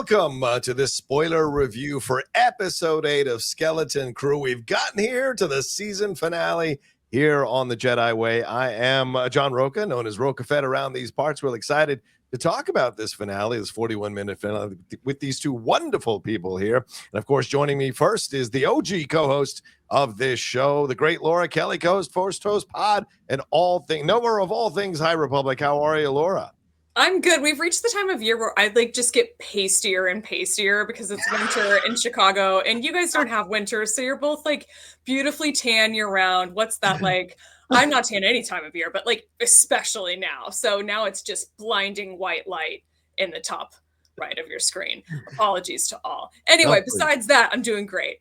welcome to this spoiler review for episode 8 of Skeleton Crew. We've gotten here to the season finale here on the Jedi Way. I am John Rocha, known as Rocha Fed around these parts. Really excited to talk about this finale, this 41-minute finale, with these two wonderful people here. And of course, joining me first is the OG co-host of this show, the great Laura Kelly, co-host, Force Toast Pod, and knower of all things High Republic. How are you, Laura? I'm good. We've reached the time of year where I just get pastier and pastier because it's winter in Chicago and you guys don't have winter. So you're both beautifully tan year round. What's that like? I'm not tan any time of year, but especially now. So now it's just blinding white light in the top right of your screen. Apologies to all. Anyway, besides that, I'm doing great.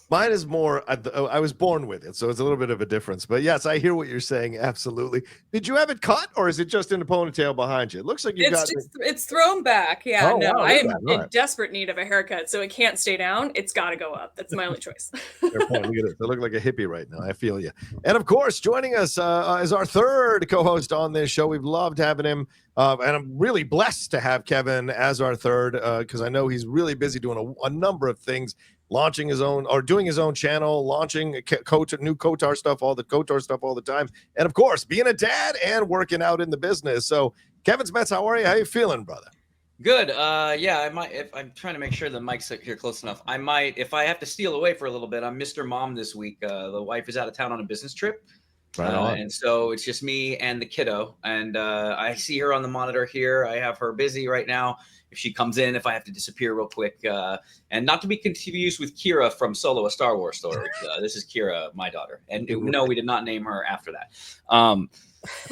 Mine is more, I was born with it, so it's a little bit of a difference. But yes, I hear what you're saying, absolutely. Did you have it cut, or is it just in the ponytail behind you? It looks like it's thrown back. Yeah, oh, no, wow, I am in desperate need of a haircut, so it can't stay down. It's got to go up. That's my only choice. Fair point. Look at it. I look like a hippie right now. I feel you. And of course, joining us is our third co-host on this show. We've loved having him. And I'm really blessed to have Kevin as our third because I know he's really busy doing a number of things. Launching his own or doing his own channel, launching new KOTOR stuff all the time. And of course, being a dad and working out in the business. So Kevin Smets, how are you? How you feeling, brother? Good. Yeah, I might, if I'm trying to make sure the mic's here close enough. I might, if I have to steal away for a little bit, I'm Mr. Mom this week. The wife is out of town on a business trip. Right on. And so it's just me and the kiddo. And I see her on the monitor here. I have her busy right now. If she comes in, if I have to disappear real quick. And not to be confused with Kira from Solo, a Star Wars story. This is Kira, my daughter. And no, we did not name her after that. And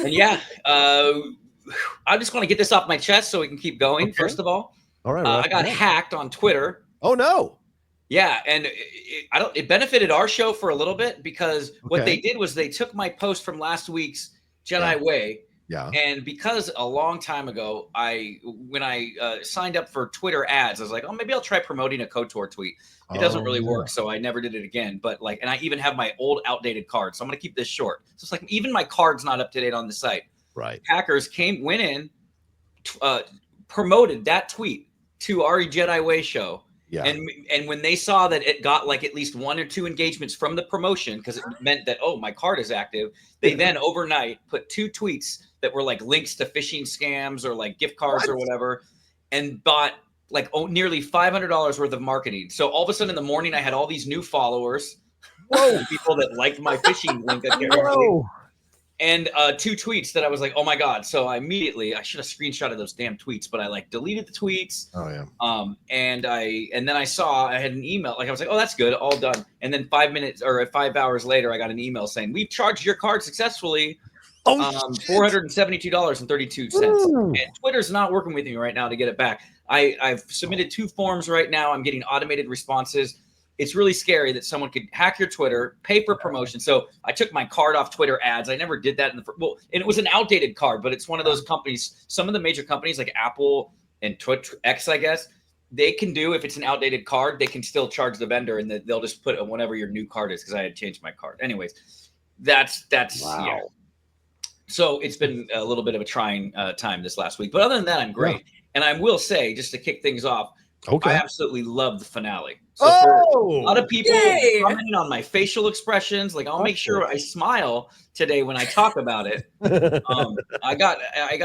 yeah, I just want to get this off my chest so we can keep going, first of all. All right. I got hacked on Twitter. Oh, no. Yeah, and it benefited our show for a little bit because what they did was they took my post from last week's Jedi Way. Yeah. And because a long time ago, when I signed up for Twitter ads, I was like, oh, maybe I'll try promoting a KOTOR tweet. It doesn't really work, so I never did it again. But and I even have my old outdated card, so I'm going to keep this short. So it's even my card's not up to date on the site. Right. Hackers went in, promoted that tweet to our Jedi Way show. Yeah. And when they saw that it got at least 1 or 2 engagements from the promotion, because it meant that, my card is active, they then overnight put 2 tweets that were links to phishing scams or gift cards or whatever, and bought nearly $500 worth of marketing. So all of a sudden in the morning, I had all these new followers, people that liked my phishing link. And 2 tweets that I was like, oh my God. So I should have screenshotted those damn tweets, but I deleted the tweets. Oh yeah. And then I saw I had an email. I was like, oh, that's good. All done. And then 5 hours later, I got an email saying, we've charged your card successfully. $472.32. And Twitter's not working with me right now to get it back. I've submitted 2 forms right now. I'm getting automated responses. It's really scary that someone could hack your Twitter, pay for promotion. So I took my card off Twitter ads. I never did that and it was an outdated card, but it's one of those companies. Some of the major companies like Apple and Twitch X, I guess, they can do, if it's an outdated card, they can still charge the vendor and they'll just put whatever your new card is, because I had changed my card. Anyways, that's wow. Yeah. So it's been a little bit of a trying time this last week, but other than that, I'm great. Yeah. And I will say, just to kick things off, I absolutely love the finale. So for a lot of people commenting on my facial expressions, I'll make sure I smile today when I talk about it. I got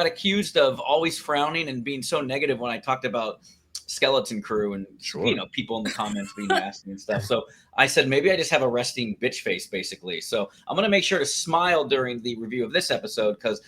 accused of always frowning and being so negative when I talked about Skeleton Crew and people in the comments being nasty and stuff. So I said maybe I just have a resting bitch face, basically. So I'm gonna make sure to smile during the review of this episode because.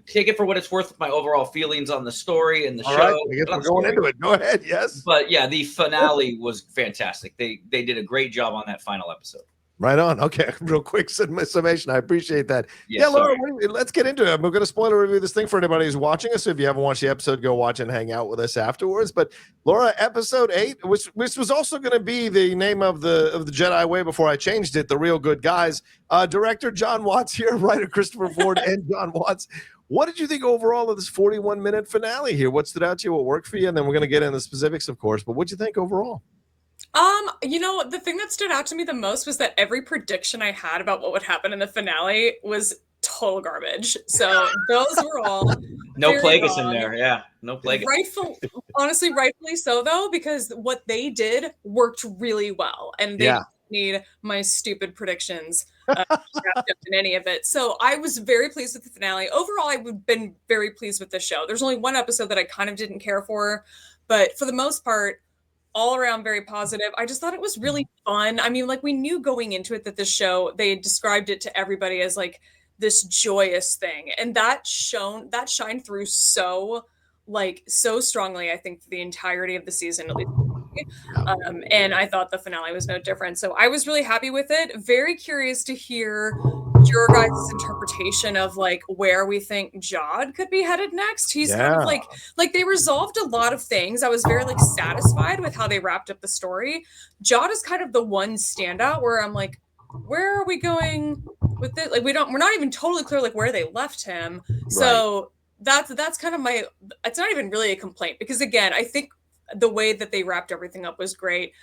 Take it for what it's worth with my overall feelings on the story and the show. Right. I guess we're going into it. Go ahead. Yes. But yeah, the finale was fantastic. They did a great job on that final episode. Right on. Okay. Real quick summation. I appreciate that. Yes, yeah, Laura, let's get into it. We're going to spoiler review this thing for anybody who's watching us. So if you haven't watched the episode, go watch and hang out with us afterwards. But Laura, episode 8, which was also going to be the name of the Jedi Way before I changed it, The Real Good Guys. Director John Watts here, writer Christopher Ford and John Watts. What did you think overall of this 41-minute finale here? What stood out to you? What worked for you? And then we're going to get into the specifics, of course. But what did you think overall? The thing that stood out to me the most was that every prediction I had about what would happen in the finale was total garbage. So those were all no Plagueis wrong. in there. Yeah, no Plagueis. Honestly, rightfully so though, because what they did worked really well, and they didn't need my stupid predictions wrapped up in any of it. So I was very pleased with the finale. Overall, I've been very pleased with the show. There's only one episode that I kind of didn't care for, but for the most part, all around very positive. I just thought it was really fun. I mean, like, we knew going into it that this show, they described it to everybody as like this joyous thing, and that shined through so strongly, I think, for the entirety of the season, at least. And I thought the finale was no different. So I was really happy with it. Very curious to hear your guys' interpretation of like where we think Jod could be headed next. He's kind of like they resolved a lot of things. I was very like satisfied with how they wrapped up the story. Jod is kind of the one standout where I'm like, where are we going with it? Like, we're not even totally clear like where they left him. So that's kind of it's not even really a complaint, because again, I think the way that they wrapped everything up was great.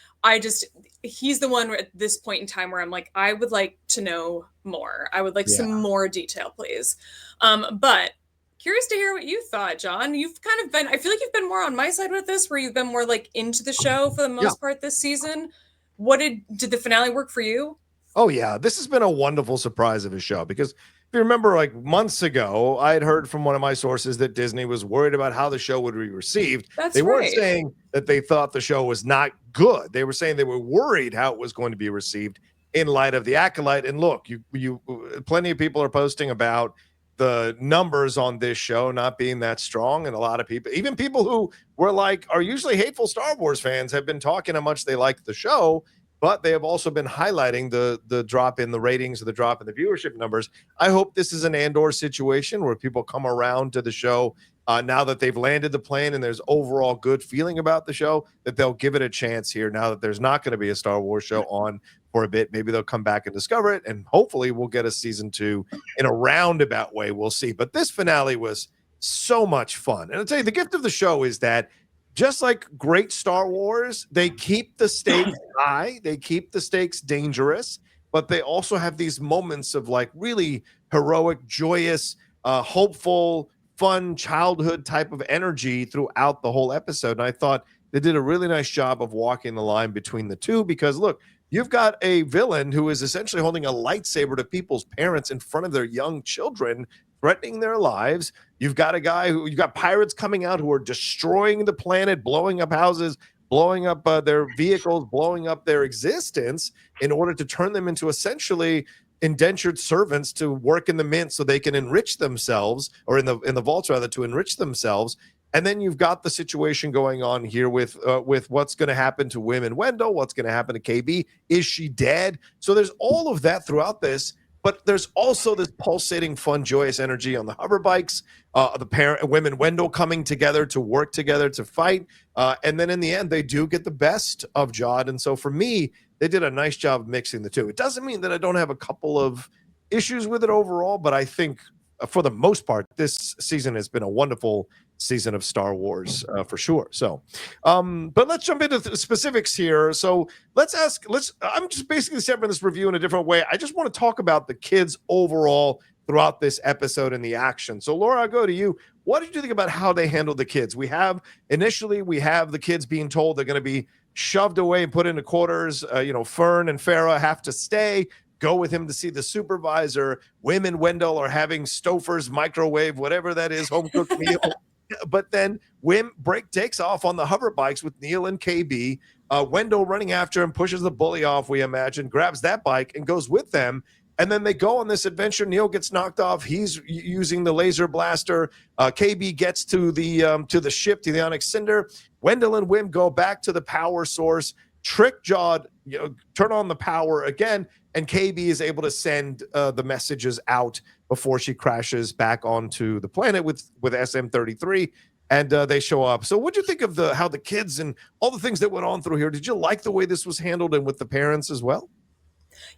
He's the one at this point in time where I'm like, I would like to know more. I would like some more detail, please. But curious to hear what you thought, John. You've kind of been, I feel like you've been more on my side with this, where you've been more like into the show for the most part this season. What did the finale work for you? Oh yeah, this has been a wonderful surprise of a show, because if you remember, like months ago, I had heard from one of my sources that Disney was worried about how the show would be received. They weren't saying that they thought the show was not good. They were saying they were worried how it was going to be received in light of the Acolyte. And look, you plenty of people are posting about the numbers on this show not being that strong, and a lot of people, even people who are usually hateful Star Wars fans, have been talking how much they like the show. But they have also been highlighting the drop in the ratings, or the drop in the viewership numbers. I hope this is an Andor situation where people come around to the show now that they've landed the plane and there's overall good feeling about the show, that they'll give it a chance here now that there's not going to be a Star Wars show on for a bit. Maybe they'll come back and discover it, and hopefully we'll get a season 2 in a roundabout way. We'll see. But this finale was so much fun. And I'll tell you, the gift of the show is that, just like great Star Wars, they keep the stakes high, they keep the stakes dangerous, but they also have these moments of like really heroic, joyous, hopeful, fun childhood type of energy throughout the whole episode. And I thought they did a really nice job of walking the line between the two, because look, you've got a villain who is essentially holding a lightsaber to people's parents in front of their young children, threatening their lives. You've got you've got pirates coming out who are destroying the planet, blowing up houses, blowing up their vehicles, blowing up their existence in order to turn them into essentially indentured servants to work in the mint so they can enrich themselves, or in the vaults rather, to enrich themselves. And then you've got the situation going on here with what's going to happen to Wim and Wendell, what's going to happen to KB. Is she dead? So there's all of that throughout this. But there's also this pulsating, fun, joyous energy on the hover bikes, the Wim and Wendell coming together to work together to fight. And then in the end, they do get the best of Jod. And so for me, they did a nice job of mixing the two. It doesn't mean that I don't have a couple of issues with it overall, but I think for the most part, this season has been a wonderful season of Star Wars for sure. So, but let's jump into the specifics here. So I'm just basically stepping this review in a different way. I just want to talk about the kids overall throughout this episode and the action. So Laura, I'll go to you. What did you think about how they handled the kids? Initially we have the kids being told they're going to be shoved away and put into quarters. Fern and Farah have to stay, go with him to see the supervisor. Wim and Wendell are having Stouffer's microwave, whatever that is, home cooked meal. But then Wim takes off on the hover bikes with Neil and KB. Wendell running after him, pushes the bully off, we imagine, grabs that bike and goes with them. And then they go on this adventure. Neil gets knocked off. He's using the laser blaster. KB gets to the ship, to the Onyx Cinder. Wendell and Wim go back to the power source, trick Jod, turn on the power again, and KB is able to send the messages out before she crashes back onto the planet with SM-33, and they show up. So what do you think of how the kids and all the things that went on through here? Did you like the way this was handled, and with the parents as well?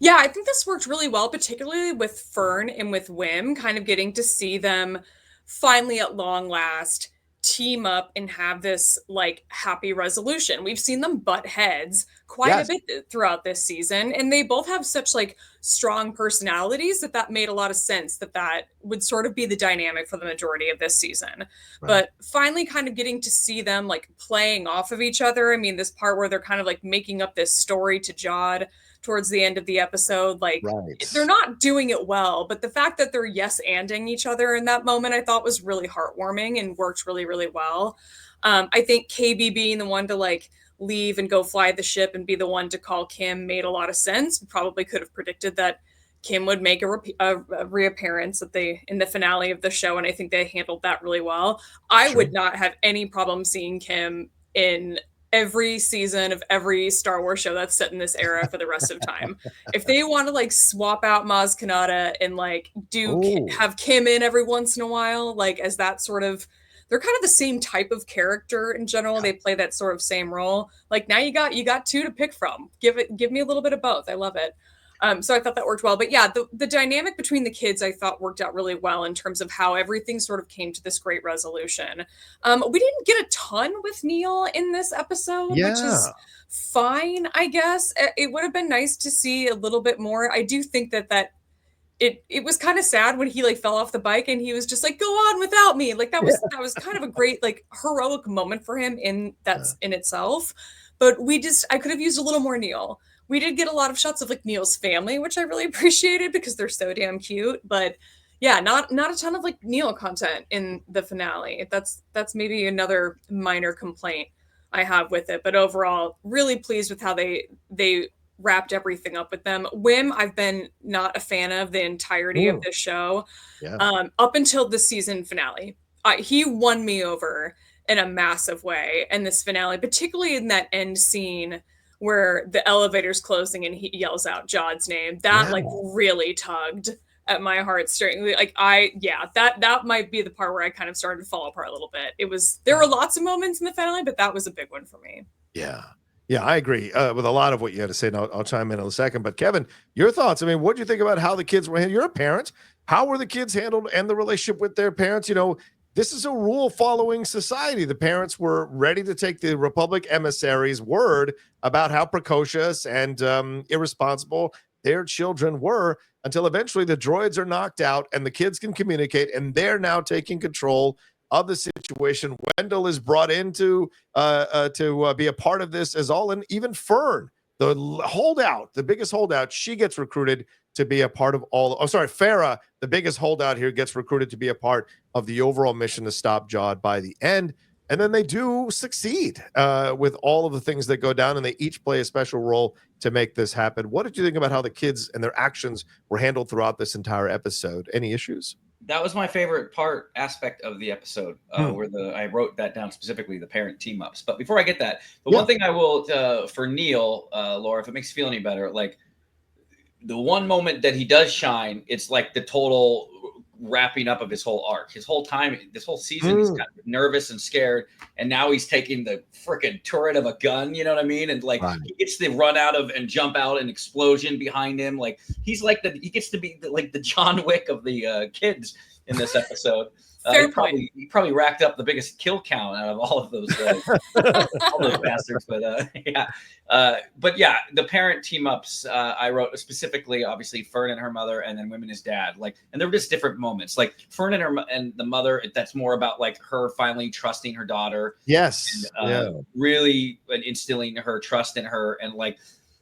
Yeah, I think this worked really well, particularly with Fern and with Wim, kind of getting to see them finally at long last team up and have this like happy resolution. We've seen them butt heads quite a bit throughout this season, and they both have such like strong personalities that made a lot of sense that would sort of be the dynamic for the majority of this season. But finally kind of getting to see them like playing off of each other. I mean, this part where they're kind of like making up this story to Jod towards the end of the episode, like they're not doing it well, but the fact that they're yes-anding each other in that moment, I thought was really heartwarming and worked really, really well. I think KB being the one to like leave and go fly the ship and be the one to call Kim made a lot of sense. We probably could have predicted that Kim would make a reappearance in the finale of the show, and I think they handled that really well. I would not have any problem seeing Kim in every season of every Star Wars show that's set in this era for the rest of time. If they want to like swap out Maz Kanata and like have Kim in every once in a while, like as that sort of, they're kind of the same type of character in general. They play that sort of same role. Like now you got two to pick from. Give me a little bit of both. I love it. So I thought that worked well. But yeah, the dynamic between the kids I thought worked out really well in terms of how everything sort of came to this great resolution. We didn't get a ton with Neil in this episode, which is fine, I guess. It would have been nice to see a little bit more. I do think that it was kind of sad when he like fell off the bike and he was just like, go on without me. Like that was kind of a great like heroic moment for him in itself. But I could have used a little more Neil. We did get a lot of shots of like Neil's family, which I really appreciated because they're so damn cute. But yeah, not a ton of like Neil content in the finale. That's maybe another minor complaint I have with it. But overall, really pleased with how they wrapped everything up with them. Wim, I've been not a fan of the entirety of this show. Up until the season finale. He won me over in a massive way in this finale, particularly in that end scene where the elevator's closing and he yells out Jod's name. That like really tugged at my heartstring. Like that might be the part where I kind of started to fall apart a little bit. There were lots of moments in the finale, but that was a big one for me. Yeah, I agree with a lot of what you had to say, and I'll chime in a second. But Kevin, your thoughts? I mean, what do you think about how the kids were handled? You're a parent. How were the kids handled and the relationship with their parents? You know, this is a rule-following society. The parents were ready to take the Republic emissary's word about how precocious and irresponsible their children were until eventually the droids are knocked out and the kids can communicate, and they're now taking control of the situation. Wendell is brought in to be a part of this as all, and even Fern, the holdout, the biggest holdout, she gets recruited to be a part of all. Oh, sorry, Farah, the biggest holdout here, gets recruited to be a part of the overall mission to stop Jod by the end. And then they do succeed with all of the things that go down, and they each play a special role to make this happen. What did you think about how the kids and their actions were handled throughout this entire episode? Any issues? That was my favorite aspect of the episode, where I wrote that down specifically, the parent team ups. But before I get that, one thing I will for Neil, Laura, if it makes you feel any better, like the one moment that he does shine, it's like the total wrapping up of his whole arc. His whole time, this whole season, he's kind of nervous and scared, and now he's taking the freaking turret of a gun. You know what I mean? And like he gets to run out of and jump out an explosion behind him. Like he gets to be the John Wick of the kids in this episode. He probably racked up the biggest kill count out of all of those all those bastards. But the parent team ups I wrote specifically, obviously Fern and her mother, and then Wim and his dad. Like, and there were just different moments. Like Fern and the mother, that's more about like her finally trusting her daughter. Yes, and, really instilling her trust in her, and like,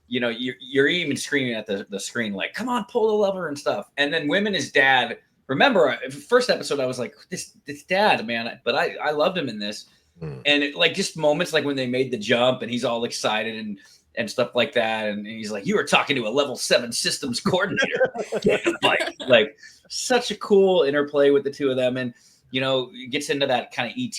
you know, you're even screaming at the screen like, "Come on, pull the lever" and stuff. And then Wim and his dad. Remember, first episode, I was like, this dad, man, but I loved him in this. And it, like just moments like when they made the jump and he's all excited and stuff like that. And he's like, you were talking to a level 7 systems coordinator. like such a cool interplay with the two of them. And, you know, it gets into that kind of ET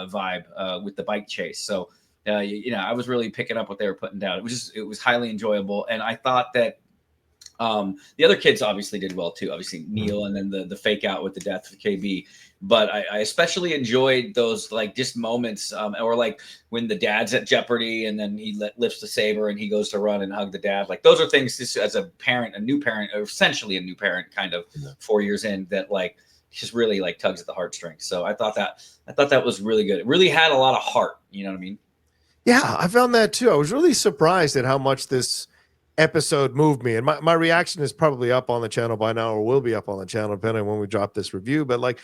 vibe with the bike chase. So, you know, I was really picking up what they were putting down. It was highly enjoyable. And I thought that, the other kids obviously did well too. Obviously Neil, and then the fake out with the death of KB. But I especially enjoyed those like just moments, or like when the dad's at jeopardy and then he lifts the saber and he goes to run and hug the dad. Like those are things just as a parent, a new parent, or essentially a new parent, kind of 4 years in, that like just really like tugs at the heartstrings. So I thought that was really good. It really had a lot of heart. You know what I mean? Yeah, I found that too. I was really surprised at how much this episode moved me. And my reaction is probably up on the channel by now, or will be up on the channel depending on when we drop this review. But like,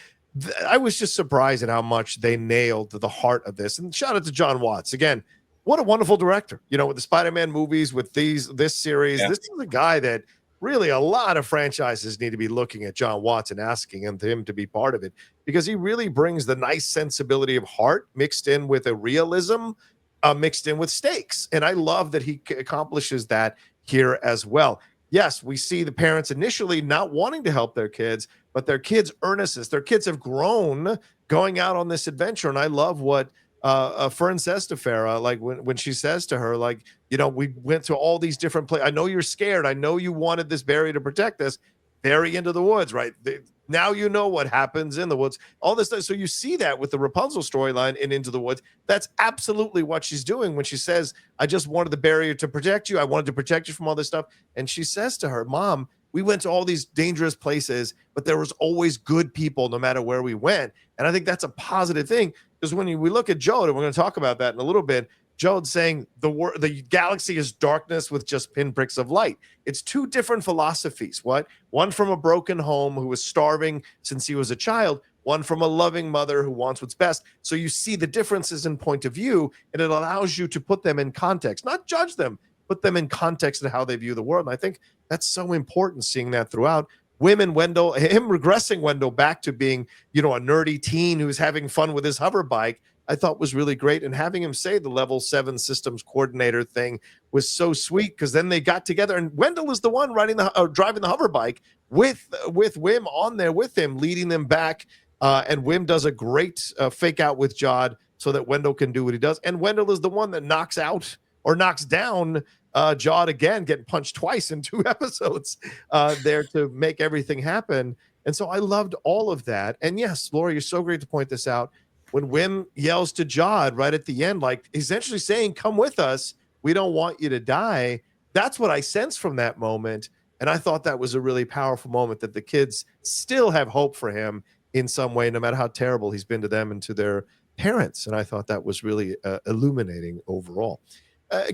I was just surprised at how much they nailed the heart of this. And shout out to John Watts. Again, what a wonderful director. You know, with the Spider-Man movies, with this series, this is a guy that really a lot of franchises need to be looking at John Watts and asking him to be part of it, because he really brings the nice sensibility of heart mixed in with a realism, mixed in with stakes. And I love that he accomplishes that here as well. Yes, we see the parents initially not wanting to help their kids, but their kids' earnestness, their kids have grown going out on this adventure. And I love what Fern says to Farrah, like when she says to her, like, you know, we went to all these different places. I know you're scared. I know you wanted this barrier to protect us. Bury into the woods, right? Now you know what happens in the woods. All this stuff. So you see that with the Rapunzel storyline in Into the Woods. That's absolutely what she's doing when she says, I just wanted the barrier to protect you. I wanted to protect you from all this stuff. And she says to her, Mom, we went to all these dangerous places, but there was always good people no matter where we went. And I think that's a positive thing, because when we look at Jod, and we're going to talk about that in a little bit, Jod's saying the galaxy is darkness with just pinpricks of light. It's two different philosophies. What? One from a broken home who was starving since he was a child, one from a loving mother who wants what's best. So you see the differences in point of view, and it allows you to put them in context, not judge them, put them in context of how they view the world. And I think that's so important, seeing that throughout. Him regressing Wendell back to being, you know, a nerdy teen who's having fun with his hover bike, I thought was really great. And having him say the level 7 systems coordinator thing was so sweet, because then they got together and Wendell is the one driving the hover bike with Wim on there with him, leading them back. And Wim does a great fake out with Jod so that Wendell can do what he does. And Wendell is the one that knocks down Jod again, getting punched twice in 2 episodes there to make everything happen. And so I loved all of that. And yes, Laura, you're so great to point this out. When Wim yells to Jod right at the end, like essentially saying, come with us, we don't want you to die. That's what I sensed from that moment. And I thought that was a really powerful moment, that the kids still have hope for him in some way, no matter how terrible he's been to them and to their parents. And I thought that was really illuminating overall.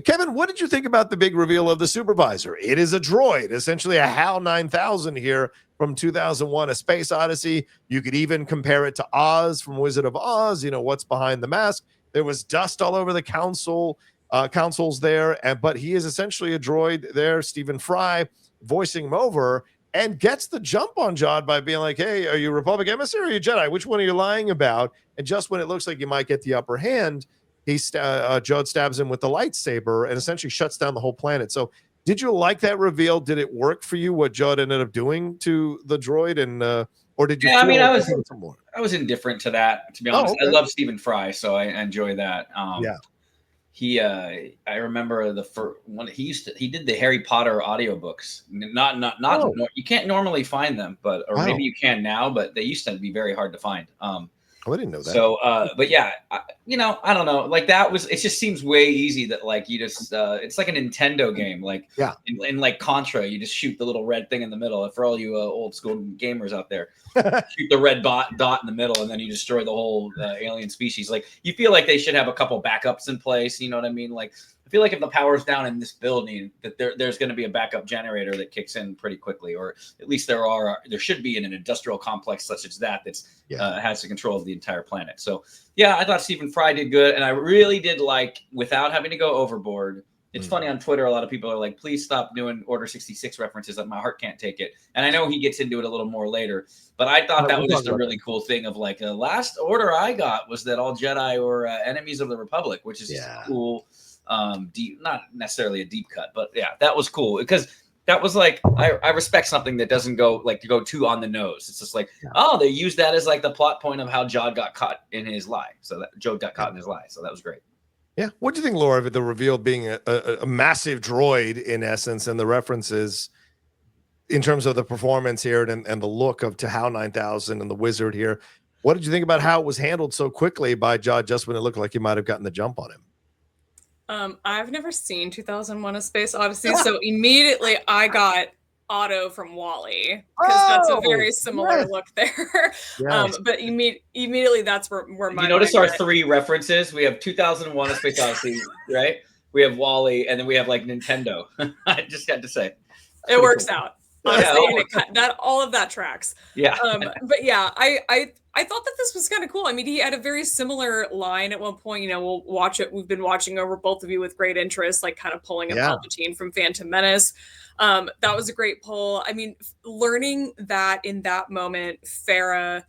Kevin, what did you think about the big reveal of the Supervisor? It is a droid, essentially a HAL 9000 here from 2001, A Space Odyssey. You could even compare it to Oz from Wizard of Oz. You know, what's behind the mask? There was dust all over the consoles there, but he is essentially a droid there. Stephen Fry voicing him over, and gets the jump on Jod by being like, hey, are you Republic emissary or are you Jedi? Which one are you lying about? And just when it looks like you might get the upper hand, Jod stabs him with the lightsaber and essentially shuts down the whole planet. So did you like that reveal? Did it work for you, what Jod ended up doing to the droid? And or did you I was indifferent to that, to be honest. Okay. I love Stephen Fry, so I enjoy that. I remember the first one he did the Harry Potter audiobooks. You can't normally find them, maybe you can now, but they used to be very hard to find. I didn't know that. So, but yeah, I don't know. Like it just seems way easy that like you just, it's like a Nintendo game. Like in like Contra, you just shoot the little red thing in the middle. And for all you old school gamers out there, shoot the red dot in the middle, and then you destroy the whole alien species. Like you feel like they should have a couple backups in place. You know what I mean? Like I feel like if the power's down in this building, that there's going to be a backup generator that kicks in pretty quickly, or at least there should be in an industrial complex such as that has the control of the entire planet. So yeah, I thought Stephen Fry did good, and I really did like, without having to go overboard. It's funny on Twitter, a lot of people are like, please stop doing Order 66 references, that my heart can't take it. And I know he gets into it a little more later, but I thought that was just a really cool thing of like, the last order I got was that all Jedi were enemies of the Republic, which is just cool. Deep, not necessarily a deep cut, but yeah, that was cool, because that was like, I respect something that doesn't go too on the nose. It's just like, they used that as like the plot point of how Jod got caught in his lie. So that Jod got caught in his lie. So that was great. Yeah. What do you think, Laura, of the reveal being a massive droid in essence, and the references in terms of the performance here and the look of HAL 9000 and the wizard here? What did you think about how it was handled so quickly by Jod, just when it looked like he might have gotten the jump on him? I've never seen 2001: A Space Odyssey, so immediately I got Otto from Wall-E, because that's a very similar look there. Yes. But immediately that's where my you notice mind our went. 3 references. We have 2001: A Space Odyssey, right? We have Wall-E, and then we have like Nintendo. I just got to say, it works out. Honestly, Yeah. and all of that tracks. Yeah. But yeah, I thought that this was kind of cool. I mean, he had a very similar line at one point. We'll watch it. We've been watching over, both of you, with great interest, like kind of pulling a Palpatine from Phantom Menace. That was a great pull. I mean, learning that in that moment, Farah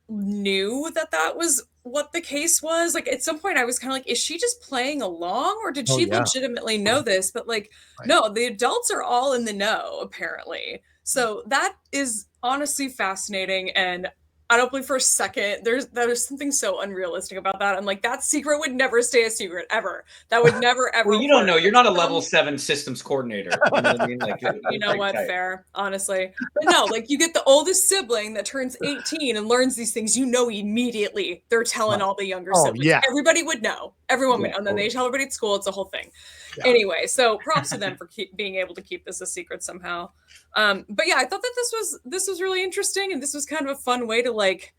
knew that was what the case was. Like, at some point I was kind of like, is she just playing along, or did she legitimately know this? But like, no, the adults are all in the know, apparently. So that is honestly fascinating. And I don't believe for a second there's something so unrealistic about that. I'm like, that secret would never stay a secret, ever. That would never ever. Well, you don't know. You're not a level 7 systems coordinator. You know what I mean? Like, you know what? Fair, honestly. But no, like, you get the oldest sibling that turns 18 and learns these things. Immediately they're telling all the younger siblings. Yeah. Everybody would know. Everyone would know. And then they tell everybody at school. It's a whole thing. Yeah. Anyway, so props to them for being able to keep this a secret somehow. But yeah, I thought that this was really interesting, and this was kind of a fun way to like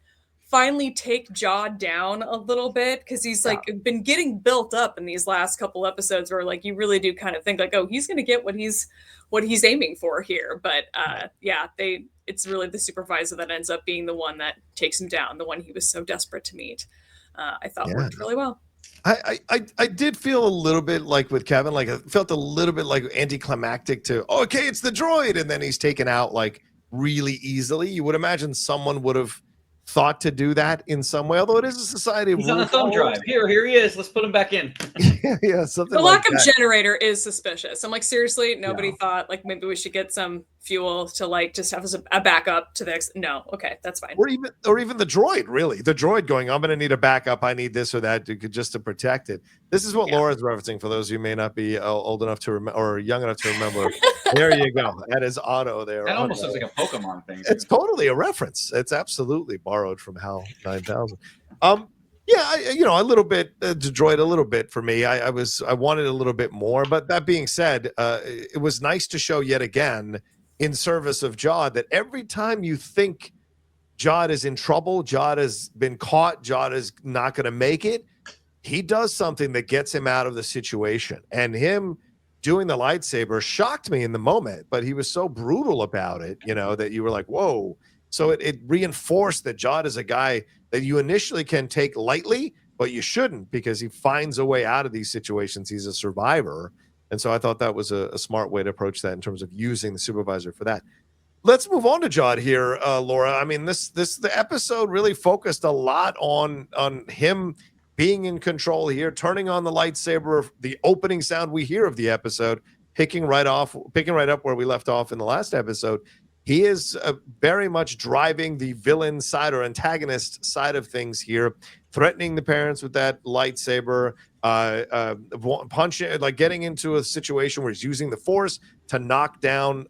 finally take Jod down a little bit, because he's like been getting built up in these last couple episodes where like you really do kind of think like, oh, he's gonna get what he's aiming for here. But it's really the supervisor that ends up being the one that takes him down, the one he was so desperate to meet. I thought worked really well. I did feel a little bit like with Kevin, like it felt a little bit like anticlimactic to, okay, it's the droid, and then he's taken out like really easily. You would imagine someone would have thought to do that in some way, although it is a society. He's on a thumb drive. Here he is. Let's put him back in. Something. The lack of generator is suspicious. I'm like, seriously, nobody thought like maybe we should get some fuel to like just have a backup to this. No, okay, that's fine. Or even the droid, really. The droid going, I'm going to need a backup. I need this or that just to protect it. This is what Laura's referencing, for those of you who may not be old enough to remember or young enough to remember. There you go. That is Otto there. That almost looks like a Pokemon thing. It's totally a reference. It's absolutely borrowed from HAL 9000. A little bit to Droid, a little bit for me. I wanted a little bit more, but that being said, it was nice to show yet again in service of Jod that every time you think Jod is in trouble, Jod has been caught, Jod is not going to make it, he does something that gets him out of the situation. And him doing the lightsaber shocked me in the moment, but he was so brutal about it, that you were like, whoa. So it reinforced that Jod is a guy that you initially can take lightly, but you shouldn't, because he finds a way out of these situations. He's a survivor. And so I thought that was a smart way to approach that in terms of using the supervisor for that. Let's move on to Jod here, Laura. I mean, the episode really focused a lot on him being in control here, turning on the lightsaber, the opening sound we hear of the episode, picking right up where we left off in the last episode. He is very much driving the villain side or antagonist side of things here, threatening the parents with that lightsaber, punching, like getting into a situation where he's using the Force to knock down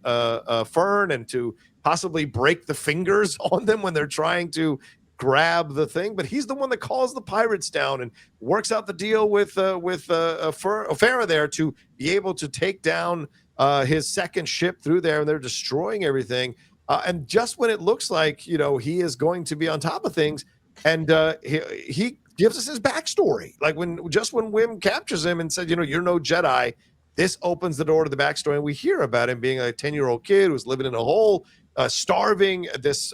Fern and to possibly break the fingers on them when they're trying to grab the thing. But he's the one that calls the pirates down and works out the deal with Farah there to be able to take down his second ship through there, and they're destroying everything. And just when it looks like, he is going to be on top of things, and he gives us his backstory. Like when Wim captures him and said, you're no Jedi, this opens the door to the backstory. And we hear about him being a 10-year-old kid who was living in a hole, starving. This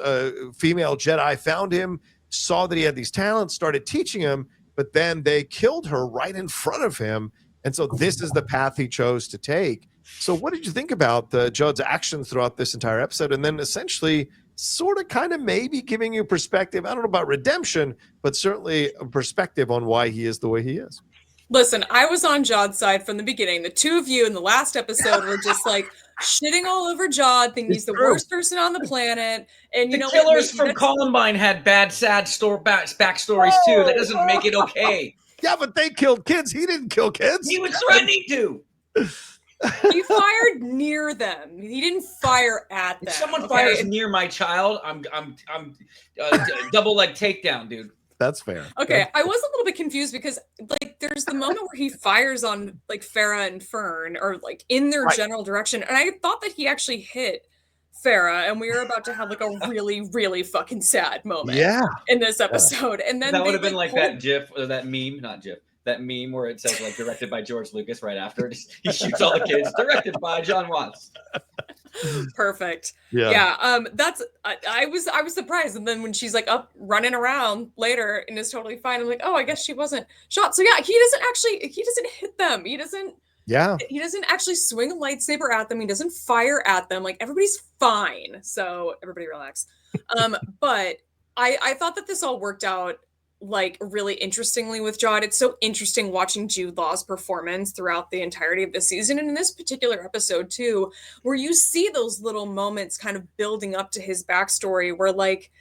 female Jedi found him, saw that he had these talents, started teaching him, but then they killed her right in front of him. And so this is the path he chose to take. So what did you think about Jod's actions throughout this entire episode? And then essentially sort of kind of maybe giving you perspective. I don't know about redemption, but certainly a perspective on why he is the way he is. Listen, I was on Jod's side from the beginning. The two of you in the last episode were just like shitting all over Jod, thinking he's the worst person on the planet. And the killers from Columbine had bad, sad backstories too. That doesn't make it okay. Yeah, but they killed kids. He didn't kill kids. He was threatening to. He fired near them. He didn't fire at them. If someone fires near my child, I'm double leg takedown, dude. That's fair. Okay, I was a little bit confused because like there's the moment where he fires on like Farah and Fern, or like in their general direction, and I thought that he actually hit Farrah, and we were about to have like a really, really fucking sad moment Yeah. in this episode. And then that would have been like that GIF or that meme, not GIF, that meme where it says like directed by George Lucas right after it. He shoots all the kids, directed by John Watts. Perfect. Yeah. That's I was surprised. And then when she's like up running around later and is totally fine, I'm like, oh, I guess she wasn't shot. So yeah, he doesn't hit them. He doesn't actually swing a lightsaber at them. He doesn't fire at them. Like everybody's fine. So everybody relax. But I thought that this all worked out like really interestingly with Jod. It's so interesting watching Jude Law's performance throughout the entirety of the season, and in this particular episode too, where you see those little moments kind of building up to his backstory, where like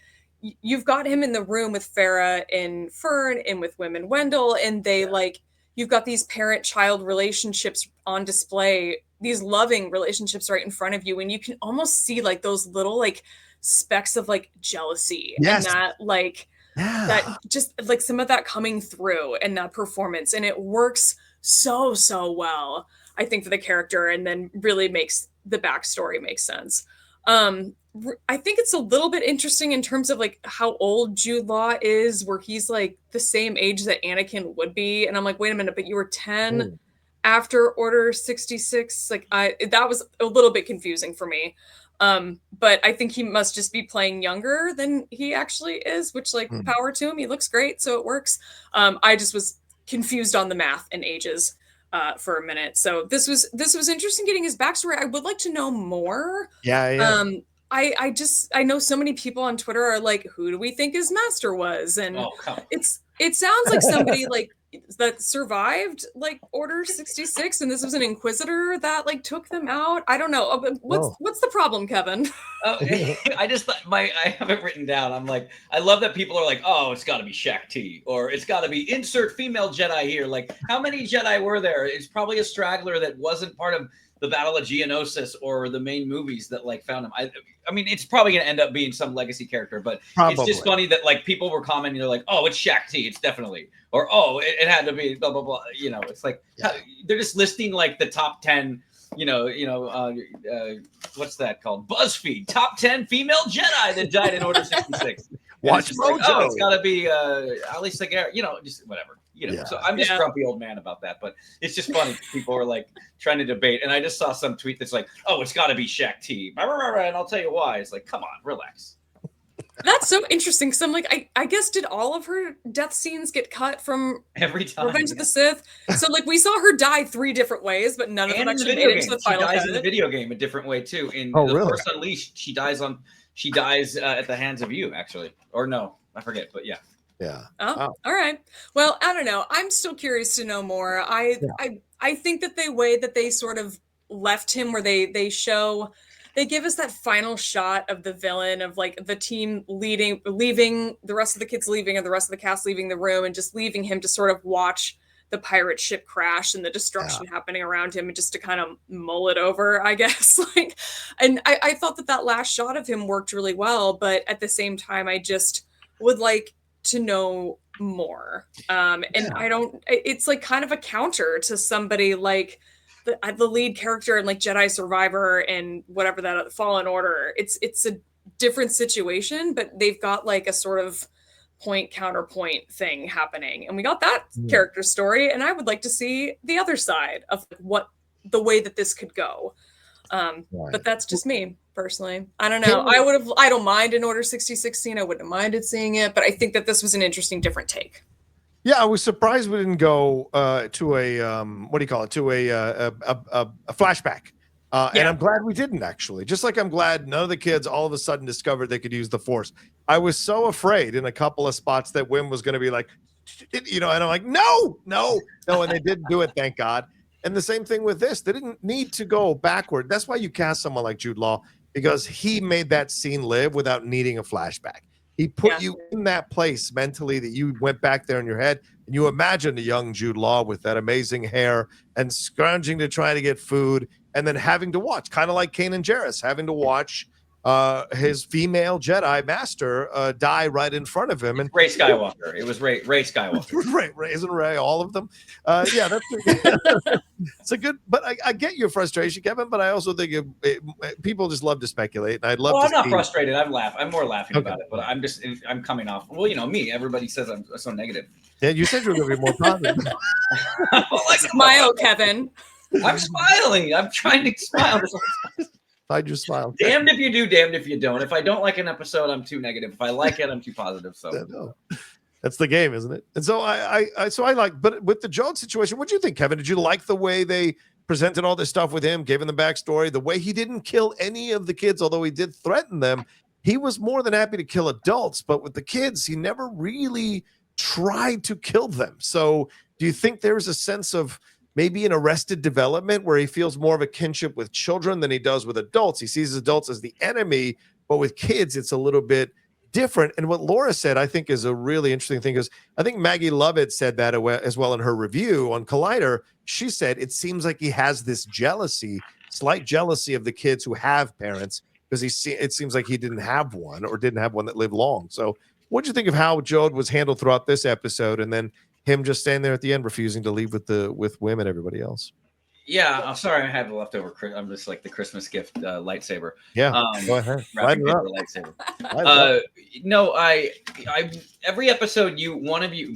you've got him in the room with Farrah and Fern and with Women Wendell, and they like you've got these parent-child relationships on display, these loving relationships right in front of you, and you can almost see like those little like specks of like jealousy and that like that just like some of that coming through in that performance, and it works so well, I think, for the character, and then really makes the backstory make sense. I think it's a little bit interesting in terms of like how old Jude Law is, where he's like the same age that Anakin would be, and I'm like, wait a minute, but you were 10 after Order 66. Like that was a little bit confusing for me. But I think he must just be playing younger than he actually is, which like power to him. He looks great, so it works. I just was confused on the math and ages for a minute. So this was interesting getting his backstory. I would like to know more. I know so many people on Twitter are like, who do we think his master was? And it sounds like somebody like that survived like Order 66, and this was an Inquisitor that like took them out. I don't know. What's the problem, Kevin? I just thought I have it written down. I'm like, I love that people are like, oh, it's got to be Shaq T, or it's got to be insert female Jedi here. Like, how many Jedi were there? It's probably a straggler that wasn't part of the Battle of Geonosis or the main movies that like found him. I mean, it's probably going to end up being some legacy character, but it's just funny that like people were commenting, they're like, oh, it's Shaq T, it's definitely, or oh, it had to be blah blah blah. You know, it's like they're just listing like the top 10. What's that called? BuzzFeed top 10 female Jedi that died in Order 66. Watch Mojo. Like, oh, it's got to be Ali Segar. Just whatever. So I'm just grumpy old man about that, but it's just funny. People are like trying to debate, and I just saw some tweet that's like, "Oh, it's got to be Shaq T," and I'll tell you why. It's like, come on, relax. That's so interesting, because I'm like, I guess did all of her death scenes get cut from every time Revenge of the Sith? So like we saw her die 3 different ways, but none of them actually made it to the final cut. She dies cut. in the video game a different way too. In The Force Unleashed, she dies at the hands of you, actually, or no, I forget, but yeah. Yeah. Oh, wow. All right. Well, I don't know. I'm still curious to know more. I think that the way that they sort of left him, where they give us that final shot of the villain, of like the team leaving, the rest of the kids leaving, and the rest of the cast leaving the room, and just leaving him to sort of watch the pirate ship crash and the destruction happening around him, and just to kind of mull it over, I guess. Like, and I thought that last shot of him worked really well, but at the same time, I just would like to know more. It's like kind of a counter to somebody like the lead character in like Jedi Survivor and whatever that Fallen Order. It's a different situation, but they've got like a sort of point counterpoint thing happening, and we got that character story, and I would like to see the other side of what the way that this could go. But that's just me personally. I don't know. I don't mind an Order 66 scene. I wouldn't have minded seeing it, but I think that this was an interesting, different take. Yeah, I was surprised we didn't go to a what do you call it? To a flashback. And I'm glad we didn't, actually. Just like I'm glad none of the kids all of a sudden discovered they could use the Force. I was so afraid in a couple of spots that Wim was going to be like, and I'm like, no, and they didn't do it, thank God. And the same thing with this. They didn't need to go backward. That's why you cast someone like Jude Law, because he made that scene live without needing a flashback. He put you in that place mentally, that you went back there in your head and you imagined a young Jude Law with that amazing hair and scrounging to try to get food, and then having to watch, kind of like Kanan Jarrus, having to watch his female Jedi master die right in front of him. And Ray Skywalker. It was Ray Skywalker. Ray, isn't Ray all of them? Yeah, that's it's a good. But I get your frustration, Kevin. But I also think people just love to speculate, and I'd love. Well, I'm not frustrated. I'm more laughing about it. But I'm coming off. Well, me. Everybody says I'm so negative. Yeah, you said you were going to be more positive. Smile, Kevin. I'm smiling. I'm trying to smile. I just smiled. Damned if you do, damned if you don't. If I don't like an episode, I'm too negative. If I like it, I'm too positive. So that's the game, isn't it? And so I like. But with the Jod situation, what do you think, Kevin? Did you like the way they presented all this stuff with him, gave him the backstory, the way he didn't kill any of the kids, although he did threaten them? He was more than happy to kill adults, but with the kids, he never really tried to kill them. So do you think there's a sense of maybe an Arrested Development where he feels more of a kinship with children than he does with adults? He sees adults as the enemy, but with kids, it's a little bit different. And what Laura said, I think, is a really interesting thing, because I think Maggie Lovett said that as well in her review on Collider. She said it seems like he has this slight jealousy of the kids who have parents, because it seems like he didn't have one, or didn't have one that lived long. So what do you think of how Jod was handled throughout this episode, and then him just standing there at the end, refusing to leave with Wim and everybody else? Yeah, I'm sorry, I have a leftover. I'm just like the Christmas gift lightsaber. Yeah, go ahead. Light it up. Lightsaber. No, I every episode,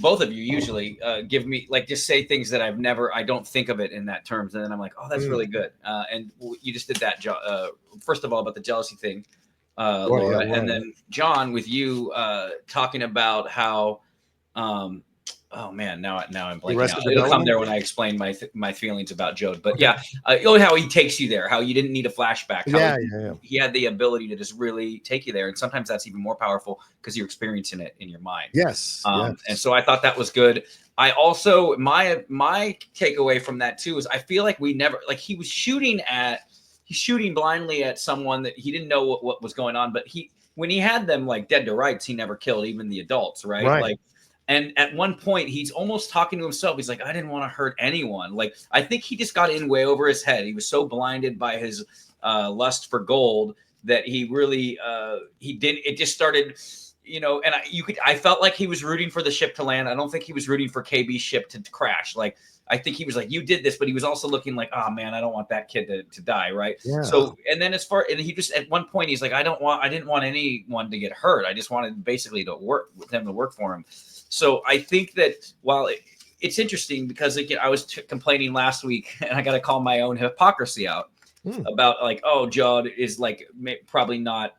both of you usually give me, like, just say things that I don't think of it in that terms, and then I'm like, oh, that's really good. And you just did that, first of all, about the jealousy thing, Laura, and then John, with you talking about how. Oh man, now I'm blanking out. It'll come there when I explain my feelings about Jod. But yeah, how he takes you there, how you didn't need a flashback. He had the ability to just really take you there, and sometimes that's even more powerful because you're experiencing it in your mind. Yes. And so I thought that was good. I also my takeaway from that too is I feel like we never, like, he's shooting blindly at someone that he didn't know what was going on, but when he had them like dead to rights, he never killed even the adults, right? Like. And at one point, he's almost talking to himself. He's like, I didn't want to hurt anyone. Like, I think he just got in way over his head. He was so blinded by his lust for gold that he really, it just started, and I felt like he was rooting for the ship to land. I don't think he was rooting for KB's ship to crash. Like, I think he was like, you did this, but he was also looking like, oh man, I don't want that kid to die. Right. Yeah. So, and then and he just, at one point, he's like, I didn't want anyone to get hurt. I just wanted basically to work with him, to work for him. So I think that while it's interesting, because again, I was complaining last week, and I got to call my own hypocrisy out about, like, oh, Jod is like probably not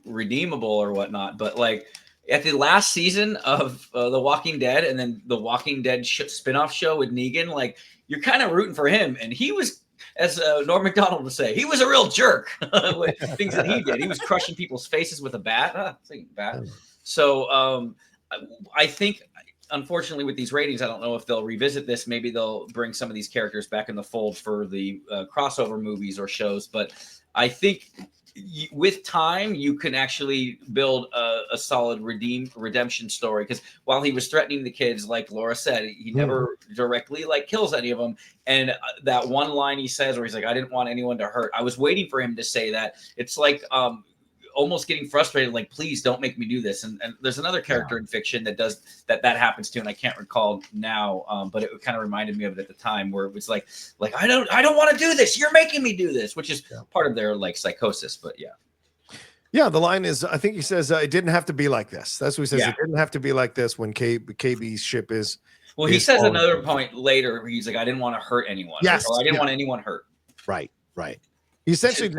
redeemable or whatnot, but like at the last season of The Walking Dead, and then the Walking Dead spinoff show with Negan, like, you're kind of rooting for him, and he was, as Norm Macdonald would say, he was a real jerk with things that he did. He was crushing people's faces with a bat. So I think, unfortunately, with these ratings, I don't know if they'll revisit this. Maybe they'll bring some of these characters back in the fold for the crossover movies or shows. But I think with time, you can actually build a solid redemption story. Because while he was threatening the kids, like Laura said, he never directly kills any of them. And that one line he says, where he's like, I didn't want anyone to hurt. I was waiting for him to say that. It's like almost getting frustrated, like, please don't make me do this. And there's another character in fiction that does that happens to, and I can't recall now, but it kind of reminded me of it at the time, where it was like I don't want to do this, you're making me do this, which is part of their psychosis. But the line is, I think he says, it didn't have to be like this. That's what he says. It didn't have to be like this when KB's ship is. Well, he says another point later where he's like, I didn't want to hurt anyone. Yes, or I didn't want anyone hurt. Right. Essentially,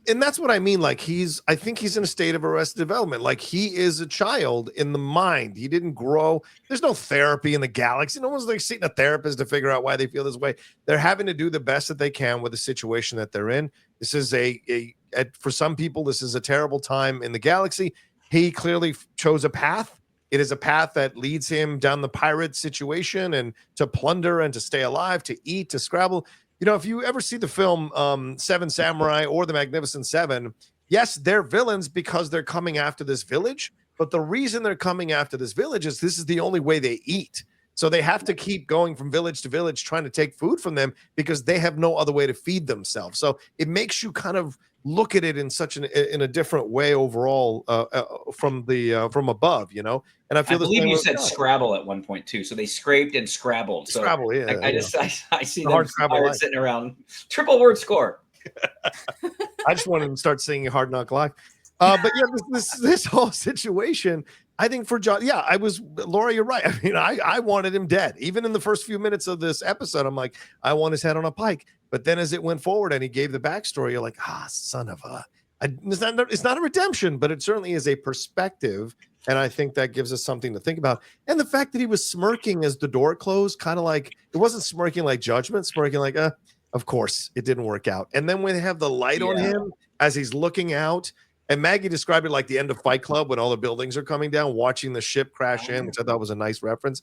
and that's what I mean. Like, I think he's in a state of arrested development. Like, he is a child in the mind. He didn't grow. There's no therapy in the galaxy. No one's like seeing a therapist to figure out why they feel this way. They're having to do the best that they can with the situation that they're in. This is for some people, this is a terrible time in the galaxy. He clearly chose a path. It is a path that leads him down the pirate situation, and to plunder and to stay alive, to eat, to scrabble. If you ever see the film Seven Samurai or The Magnificent Seven, yes, they're villains because they're coming after this village. But the reason they're coming after this village is this is the only way they eat. So they have to keep going from village to village trying to take food from them because they have no other way to feed themselves. So it makes you kind of look at it in such in a different way overall from above, you know. And I feel I believe you said God. Scrabble at one point too. So they scraped and scrabbled. So Scrabble, yeah. I see The them hard Scrabble sitting around, triple word score. I just wanted to start singing Hard Knock Life. But yeah, this whole situation, I think for John, yeah, Laura, you're right. I mean, I wanted him dead. Even in the first few minutes of this episode, I'm like, I want his head on a pike. But then as it went forward and he gave the backstory, you're like, son of a. It's not a redemption, but it certainly is a perspective. And I think that gives us something to think about. And the fact that he was smirking as the door closed, kind of like, it wasn't smirking like judgment, smirking like, of course, it didn't work out. And then when they have the light on him as he's looking out, and Maggie described it like the end of Fight Club when all the buildings are coming down, watching the ship crash in, which I thought was a nice reference.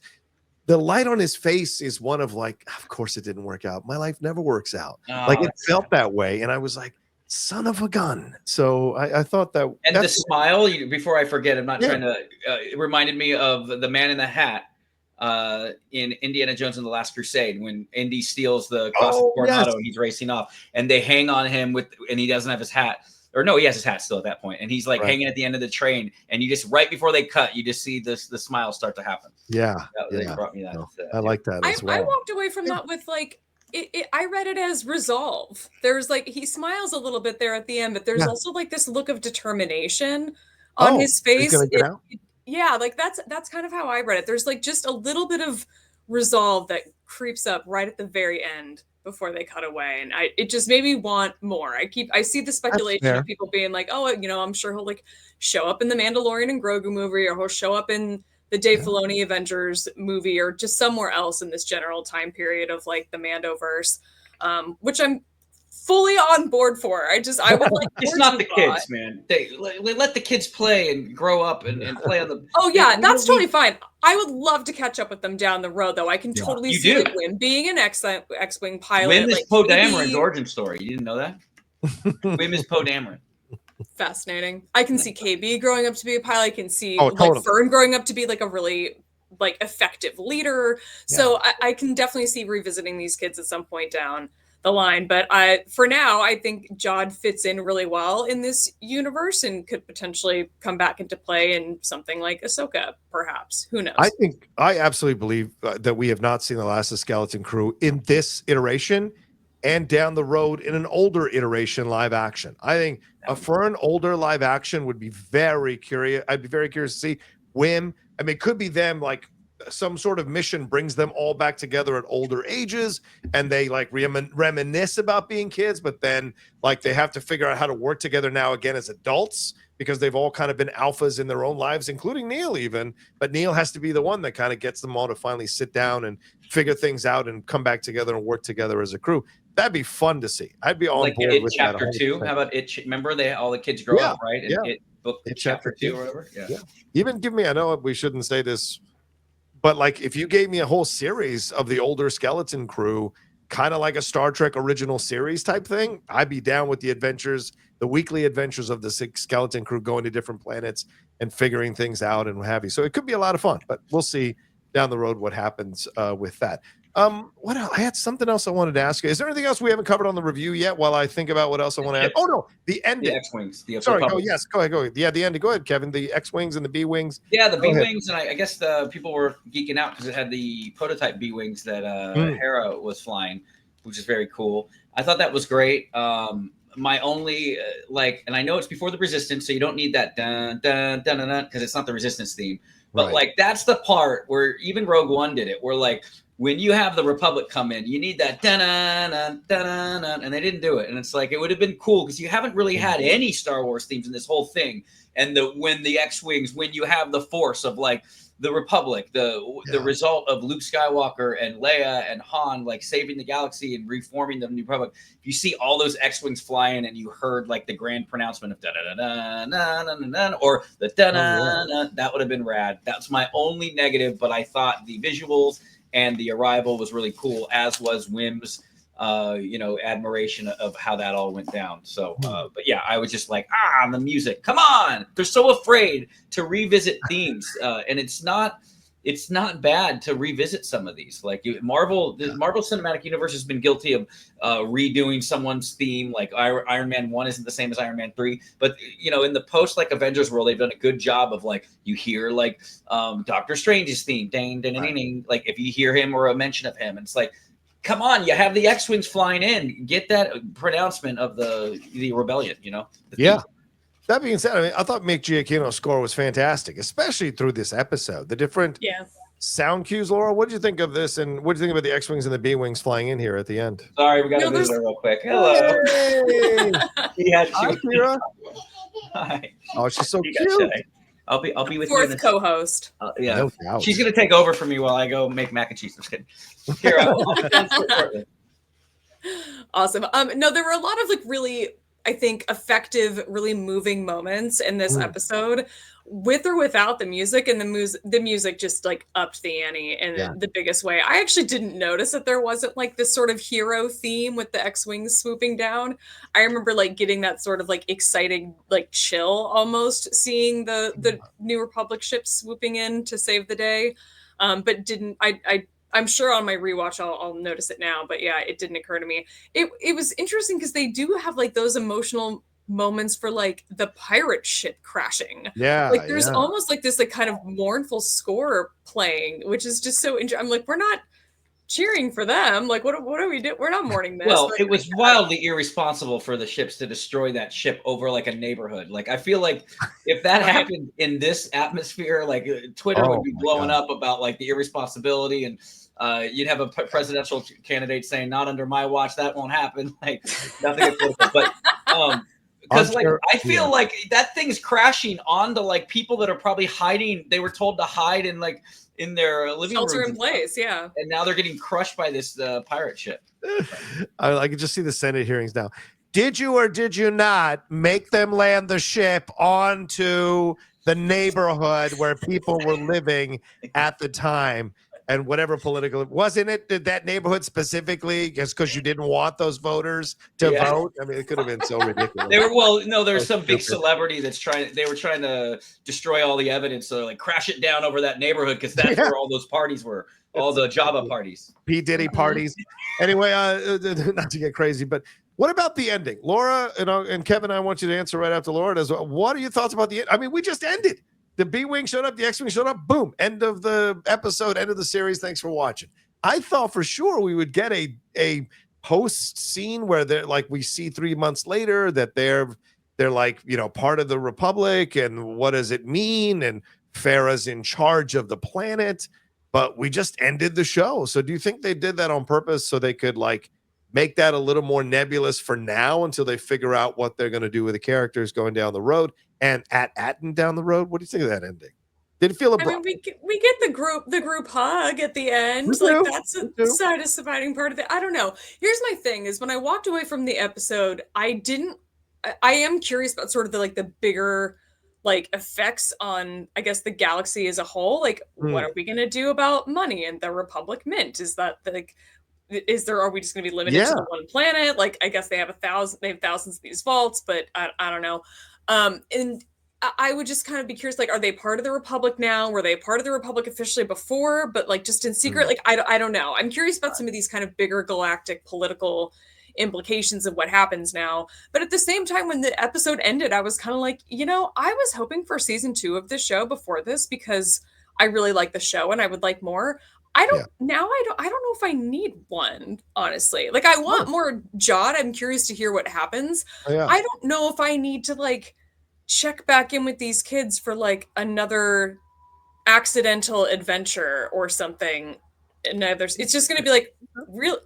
The light on his face is one of like, of course it didn't work out. My life never works out. Like it felt that way. And I was like, son of a gun. So I thought that. And the smile, before I forget, I'm not trying to, it reminded me of the Man in the Hat in Indiana Jones and the Last Crusade, when Indy steals the cross of Coronado and he's racing off and they hang on him and he doesn't have his hat. Or no, he has his hat still at that point, and he's like hanging at the end of the train, and you just right before they cut, you just see the smile start to happen. Yeah, they brought me that. No, I like that as well. I walked away from that with like I read it as resolve. There's like he smiles a little bit there at the end, but there's also like this look of determination on his face. Yeah, like that's kind of how I read it. There's like just a little bit of resolve that creeps up right at the very end before they cut away, and it just made me want more. I see the speculation of people being like, oh, you know, I'm sure he'll like show up in the Mandalorian and Grogu movie, or he'll show up in the Dave Filoni Avengers movie, or just somewhere else in this general time period of like the Mandoverse, which I'm fully on board for. I would like. It's not the kids, man. They let the kids play and grow up and play on the. Oh yeah, that's totally fine. I would love to catch up with them down the road, though. I can totally see like, Wim being an X-wing pilot. Wim is Poe Dameron's origin story. You didn't know that? Wim is Poe Dameron. Fascinating. I can see KB growing up to be a pilot. I can see like Fern growing up to be like a really like effective leader. So I can definitely see revisiting these kids at some point down the line, but for now I think Jod fits in really well in this universe and could potentially come back into play in something like Ahsoka, perhaps. Who knows? I absolutely believe that we have not seen the last of Skeleton Crew in this iteration, and down the road in an older iteration live action. I think for an older live action would be very curious. I'd be very curious to see Wim. I mean, it could be them like some sort of mission brings them all back together at older ages, and they like reminisce about being kids, but then like they have to figure out how to work together now again as adults, because they've all kind of been alphas in their own lives, including Neil even. But Neil has to be the one that kind of gets them all to finally sit down and figure things out and come back together and work together as a crew. That'd be fun to see. I'd be on board with chapter that. 2. How about it? Remember all the kids grow up, right? And it book chapter 2 or whatever. Yeah. Even give me, I know we shouldn't say this, but like if you gave me a whole series of the older Skeleton Crew, kind of like a Star Trek original series type thing, I'd be down with the adventures, the weekly adventures of the Skeleton Crew going to different planets and figuring things out and what have you. So it could be a lot of fun, but we'll see down the road what happens with that. What else? I had something else I wanted to ask you. Is there anything else we haven't covered on the review yet while I think about what else I want to add? Oh no, the ending. The X-Wings. Sorry, go ahead. Yeah, the ending. Go ahead, Kevin. The X-Wings and the B-Wings. Yeah, the B-Wings, and I guess the people were geeking out because it had the prototype B-Wings that Hera was flying, which is very cool. I thought that was great. My only and I know it's before the Resistance, so you don't need that dun dun dun dun because it's not the Resistance theme. But like that's the part where even Rogue One did it, where like when you have the Republic come in, you need that dun-dun, dun-dun, and they didn't do it. And it's like, it would have been cool because you haven't really had any Star Wars themes in this whole thing. And when the X-Wings, when you have the force of like the Republic, the result of Luke Skywalker and Leia and Han, like saving the galaxy and reforming the New Republic. You see all those X-Wings flying and you heard like the grand pronouncement of da-da-da-da-da-da-da-da, or the da-da-da, that would have been rad. That's my only negative, but I thought the visuals and the arrival was really cool, as was Wim's, admiration of how that all went down. So, but yeah, I was just like, the music, come on. They're so afraid to revisit themes. And it's not it's not bad to revisit some of these. Like the Marvel Cinematic Universe has been guilty of redoing someone's theme. Like Iron Man 1 isn't the same as Iron Man 3, but you know, in the post like Avengers world, they've done a good job of like, you hear like Doctor Strange's theme, ding, ding, ding, ding, like if you hear him or a mention of him, it's like, come on, you have the X-Wings flying in, get that pronouncement of the rebellion, you know? Yeah. That being said, I mean, I thought Mick Giacchino's score was fantastic, especially through this episode. The different sound cues. Laura, what did you think of this? And what do you think about the X-Wings and the B-Wings flying in here at the end? Sorry, we got a visitor real quick. Hello. Hey. Hi, Kira. Hi. Oh, she's so cute. I'll be with fourth you. co-host. Yeah, no doubt. She's gonna take over for me while I go make mac and cheese. I'm just kidding. Kira. Awesome. No, there were a lot of like really, I think, effective, really moving moments in this episode, with or without the music, and the music just like upped the ante in the biggest way. I actually didn't notice that there wasn't like this sort of hero theme with the X-Wings swooping down. I remember like getting that sort of like exciting, like chill almost, seeing the New Republic ships swooping in to save the day. But didn't I'm sure on my rewatch I'll notice it now, but yeah, it didn't occur to me. It was interesting because they do have like those emotional moments for like the pirate ship crashing. Yeah, like there's almost like this like kind of mournful score playing, which is just so interesting. I'm like, we're not cheering for them. Like, what are we doing? We're not mourning this. Well, like, it was wildly irresponsible for the ships to destroy that ship over like a neighborhood. Like, I feel like if that happened in this atmosphere, like Twitter would be blowing up about like the irresponsibility, and you'd have a presidential candidate saying, "Not under my watch, that won't happen." Like, nothing political, but because like I feel like that thing's crashing onto like people that are probably hiding. They were told to hide in like in their living shelter rooms in place, yeah. And now they're getting crushed by this pirate ship. I can just see the Senate hearings now. Did you or did you not make them land the ship onto the neighborhood where people were living at the time? And whatever political, wasn't it that neighborhood specifically just because you didn't want those voters to vote? I mean, it could have been so ridiculous. There's some big celebrity they were trying to destroy all the evidence. So like crash it down over that neighborhood because that's where all those parties were, all the Java parties. P. Diddy parties. Anyway, not to get crazy, but what about the ending? Laura and Kevin, I want you to answer right after Laura does. What are your thoughts about the end? I mean, we just ended. The B-Wing showed up, the X-Wing showed up, boom, end of the episode, end of the series. Thanks for watching. I thought for sure we would get a post scene where they're like, we see 3 months later that they're like, you know, part of the Republic, and what does it mean? And Farah's in charge of the planet, but we just ended the show. So do you think they did that on purpose so they could like make that a little more nebulous for now until they figure out what they're going to do with the characters going down the road? And At Attin down the road, what do you think of that ending? Did it feel abrupt? I mean, we get the group hug at the end. That's a satisfying part of it. I don't know. Here's my thing: is when I walked away from the episode, I am curious about sort of the bigger like effects on, I guess, the galaxy as a whole. Like, what are we gonna do about money and the Republic Mint? Is that like? Are we just going to be limited to the one planet? Like, I guess they have thousands of these vaults, but I don't know. And I would just kind of be curious, like, are they part of the Republic now? Were they part of the Republic officially before, but like just in secret? Like, I don't know. I'm curious about some of these kind of bigger galactic political implications of what happens now. But at the same time, when the episode ended, I was kind of like, you know, I was hoping for season 2 of this show before this because I really like the show and I would like more. I don't know if I need one, honestly. Like, I want more Jod. I'm curious to hear what happens. I don't know if I need to like check back in with these kids for like another accidental adventure or something. It's just going to be like,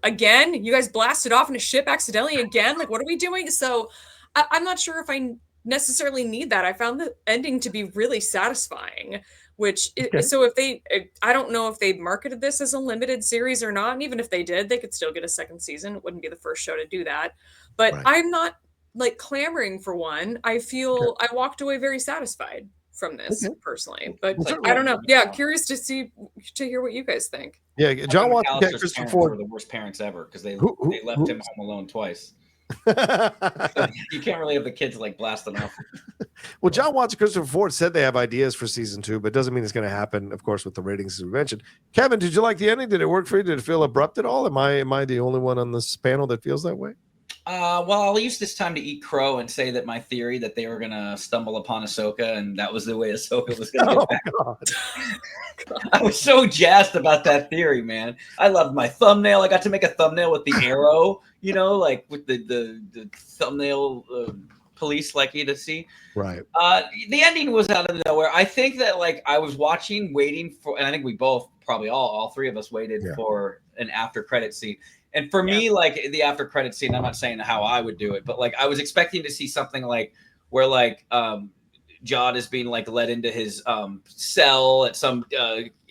again, you guys blasted off in a ship accidentally again. Like, what are we doing? So I'm not sure if I necessarily need that. I found the ending to be really satisfying. So I don't know if they marketed this as a limited series or not. And even if they did, they could still get a second season. It wouldn't be the first show to do that. But I'm not like clamoring for one. I feel I walked away very satisfied from this personally. But I don't know. Yeah, curious to hear what you guys think. Yeah, John wants to get Christopher Ford. Were the worst parents ever because they left him home alone twice. So you can't really have the kids like blasting off. Well, John Watts and Christopher Ford said they have ideas for season 2, but it doesn't mean it's going to happen, of course, with the ratings as we mentioned. Kevin, did you like the ending? Did it work for you? Did it feel abrupt at all? Am I the only one on this panel that feels that way? Well, I'll use this time to eat crow and say that my theory that they were going to stumble upon Ahsoka and that was the way Ahsoka was going to get back. God. I was so jazzed about that theory, man. I loved my thumbnail. I got to make a thumbnail with the arrow, like with the thumbnail police like you to see. Right. The ending was out of nowhere. I think that I was waiting for, and I think we both probably all three of us waited for an after credit scene. And for me, the after credit scene, I'm not saying how I would do it, but I was expecting to see something where Jod is being led into his cell at some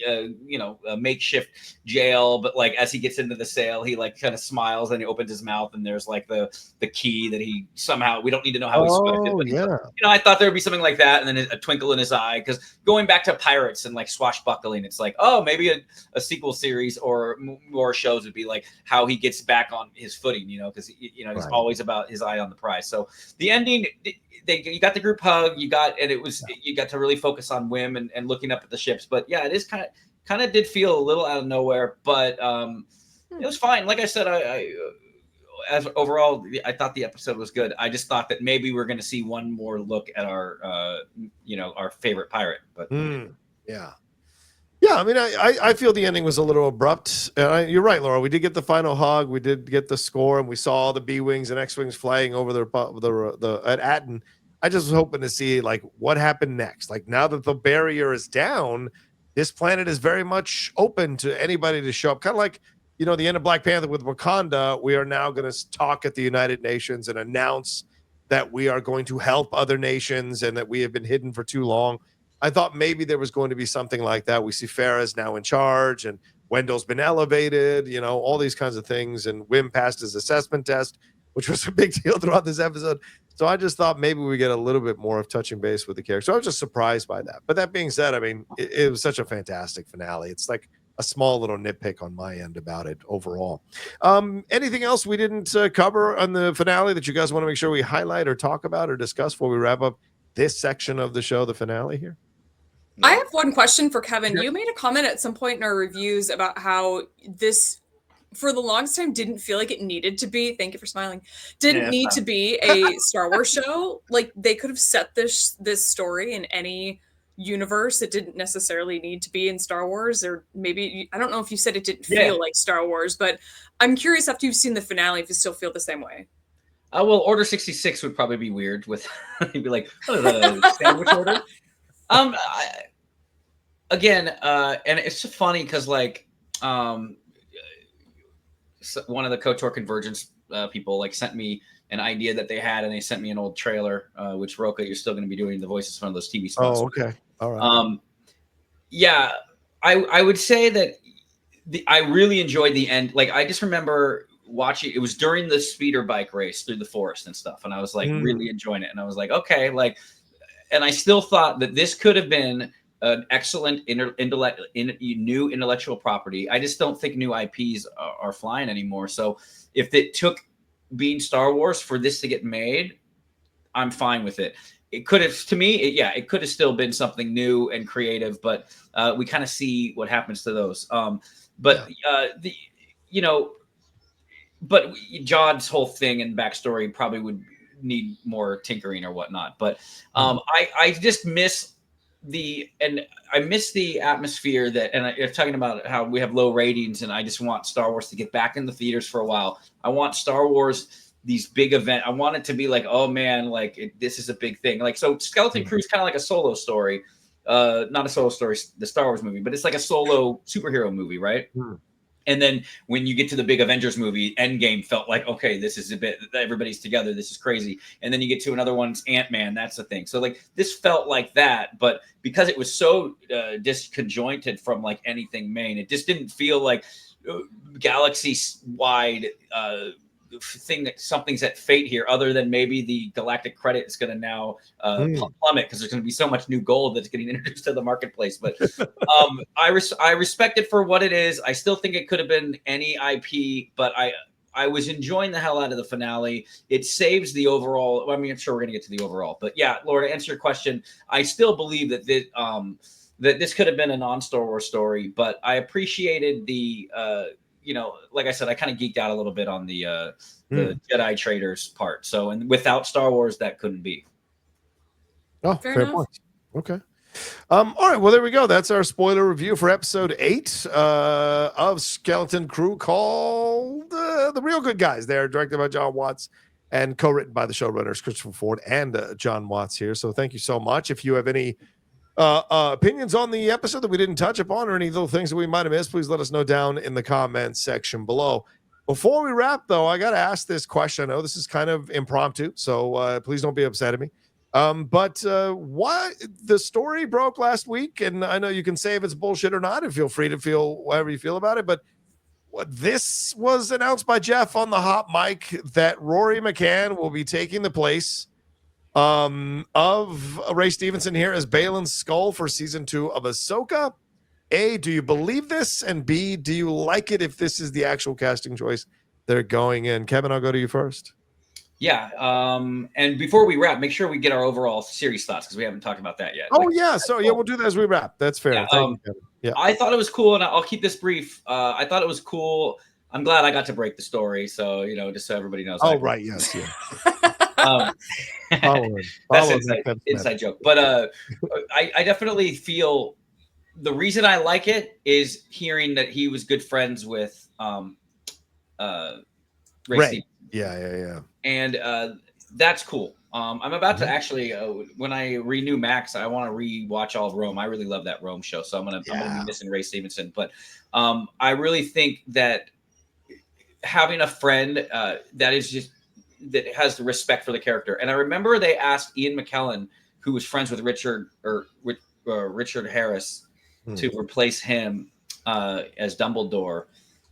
a makeshift jail, but as he gets into the cell, he kind of smiles and he opens his mouth and there's the key that he somehow, we don't need to know how he swept it, but yeah. I thought there would be something like that, and then a twinkle in his eye, because going back to pirates and swashbuckling, it's maybe a sequel series or more shows would be how he gets back on his footing, because he's always about his eye on the prize. So the ending, you got the group hug, you got to really focus on Wim and looking up at the ships. But yeah, it is kind of did feel a little out of nowhere, but it was fine. Like I said, as overall, I thought the episode was good. I just thought that maybe we're going to see one more look at our our favorite pirate. But yeah. I mean, I feel the ending was a little abrupt. And you're right, Laura. We did get the final hug. We did get the score, and we saw the B-wings and X-wings flying over the At Attin. I just was hoping to see what happened next. Now that the barrier is down, this planet is very much open to anybody to show up. Kind of like the end of Black Panther with Wakanda. We are now going to talk at the United Nations and announce that we are going to help other nations and that we have been hidden for too long. I thought maybe there was going to be something like that. We see Farah's now in charge and Wendell's been elevated, all these kinds of things. And Wim passed his assessment test, which was a big deal throughout this episode. So I just thought maybe we get a little bit more of touching base with the character. So I was just surprised by that. But that being said, I mean, it was such a fantastic finale. It's a small little nitpick on my end about it overall. Anything else we didn't cover on the finale that you guys want to make sure we highlight or talk about or discuss before we wrap up this section of the show, the finale here? I have one question for Kevin. You made a comment at some point in our reviews about how this, for the longest time, didn't feel like it needed to be. Thank you for smiling. Didn't need to be a Star Wars show. They could have set this story in any universe. It didn't necessarily need to be in Star Wars, or maybe I don't know if you said it didn't feel like Star Wars, but I'm curious after you've seen the finale if you still feel the same way. Well, Order 66 would probably be weird. With you'd be like, the sandwich order. Again, and it's just funny because one of the KOTOR Convergence people sent me an idea that they had, and they sent me an old trailer, which Rocha, you're still going to be doing the voices for one of those TV spots. Oh, okay, all right. Yeah, I would say that I really enjoyed the end. I just remember watching. It was during the speeder bike race through the forest and stuff, and I was really enjoying it. And I was okay, and I still thought that this could have been an excellent new intellectual property. I just don't think new IPs are flying anymore. So if it took being Star Wars for this to get made, I'm fine with it. It could have, to me, it could have still been something new and creative, but we kind of see what happens to those. But Jod's whole thing and backstory probably would need more tinkering or whatnot. But I just miss the atmosphere and I'm talking about how we have low ratings, and I just want Star Wars to get back in the theaters for a while. I want Star Wars, these big event. I want it to be oh man, this is a big thing. So Skeleton Crew is kind of like a solo story, not a solo story, the Star Wars movie, but it's like a solo superhero movie, right? And then when you get to the big Avengers movie, Endgame felt okay, this is a bit, everybody's together, this is crazy. And then you get to another one's Ant-Man, that's the thing. So this felt like that, but because it was so disconjointed from anything main, it just didn't feel galaxy-wide thing that something's at fate here, other than maybe the galactic credit is going to now plummet because there's going to be so much new gold that's getting introduced to the marketplace. But I respect it for what it is. I still think it could have been any IP, but I was enjoying the hell out of the finale. It saves the overall. I mean, I'm sure we're gonna get to the overall, but yeah, Laura, to answer your question, I still believe that that this could have been a non-Star Wars story, but I appreciated the like I said, I kind of geeked out a little bit on the Jedi traders part. So, and without Star Wars, that couldn't be. Oh, fair point. Okay. All right. Well, there we go. That's our spoiler review for episode 8 of Skeleton Crew, called The Real Good Guys. They're directed by John Watts and co-written by the showrunners Christopher Ford and John Watts here. So thank you so much. If you have any opinions on the episode that we didn't touch upon, or any little things that we might have missed, please let us know down in the comments section below. Before we wrap, though, I got to ask this question. I know this is kind of impromptu, so please don't be upset at me. But why the story broke last week, and I know you can say if it's bullshit or not, and feel free to feel whatever you feel about it, but this was announced by Jeff on the hot mic that Rory McCann will be taking the place of Ray Stevenson here as Baylan Skoll for season 2 of AHSOKA. A, do you believe this? And B, do you like it if this is the actual casting choice they're going in? Kevin, I'll go to you first. Yeah. And before we wrap, make sure we get our overall series thoughts, because we haven't talked about that yet. Oh, yeah. So, yeah, we'll do that as we wrap. That's fair. Yeah, Thank you, Kevin. Yeah. I thought it was cool, and I'll keep this brief. I thought it was cool. I'm glad I got to break the story. So, just so everybody knows. Oh, right. Yes. Yeah. That's an inside joke. But I definitely feel the reason I like it is hearing that he was good friends with Ray. Stevenson. Yeah. And that's cool. I'm about to actually, when I renew Max, I want to rewatch all of Rome. I really love that Rome show, so I'm gonna be missing Ray Stevenson. But I really think that having a friend that has the respect for the character. And I remember they asked Ian McKellen, who was friends with Richard Harris, to replace him as Dumbledore.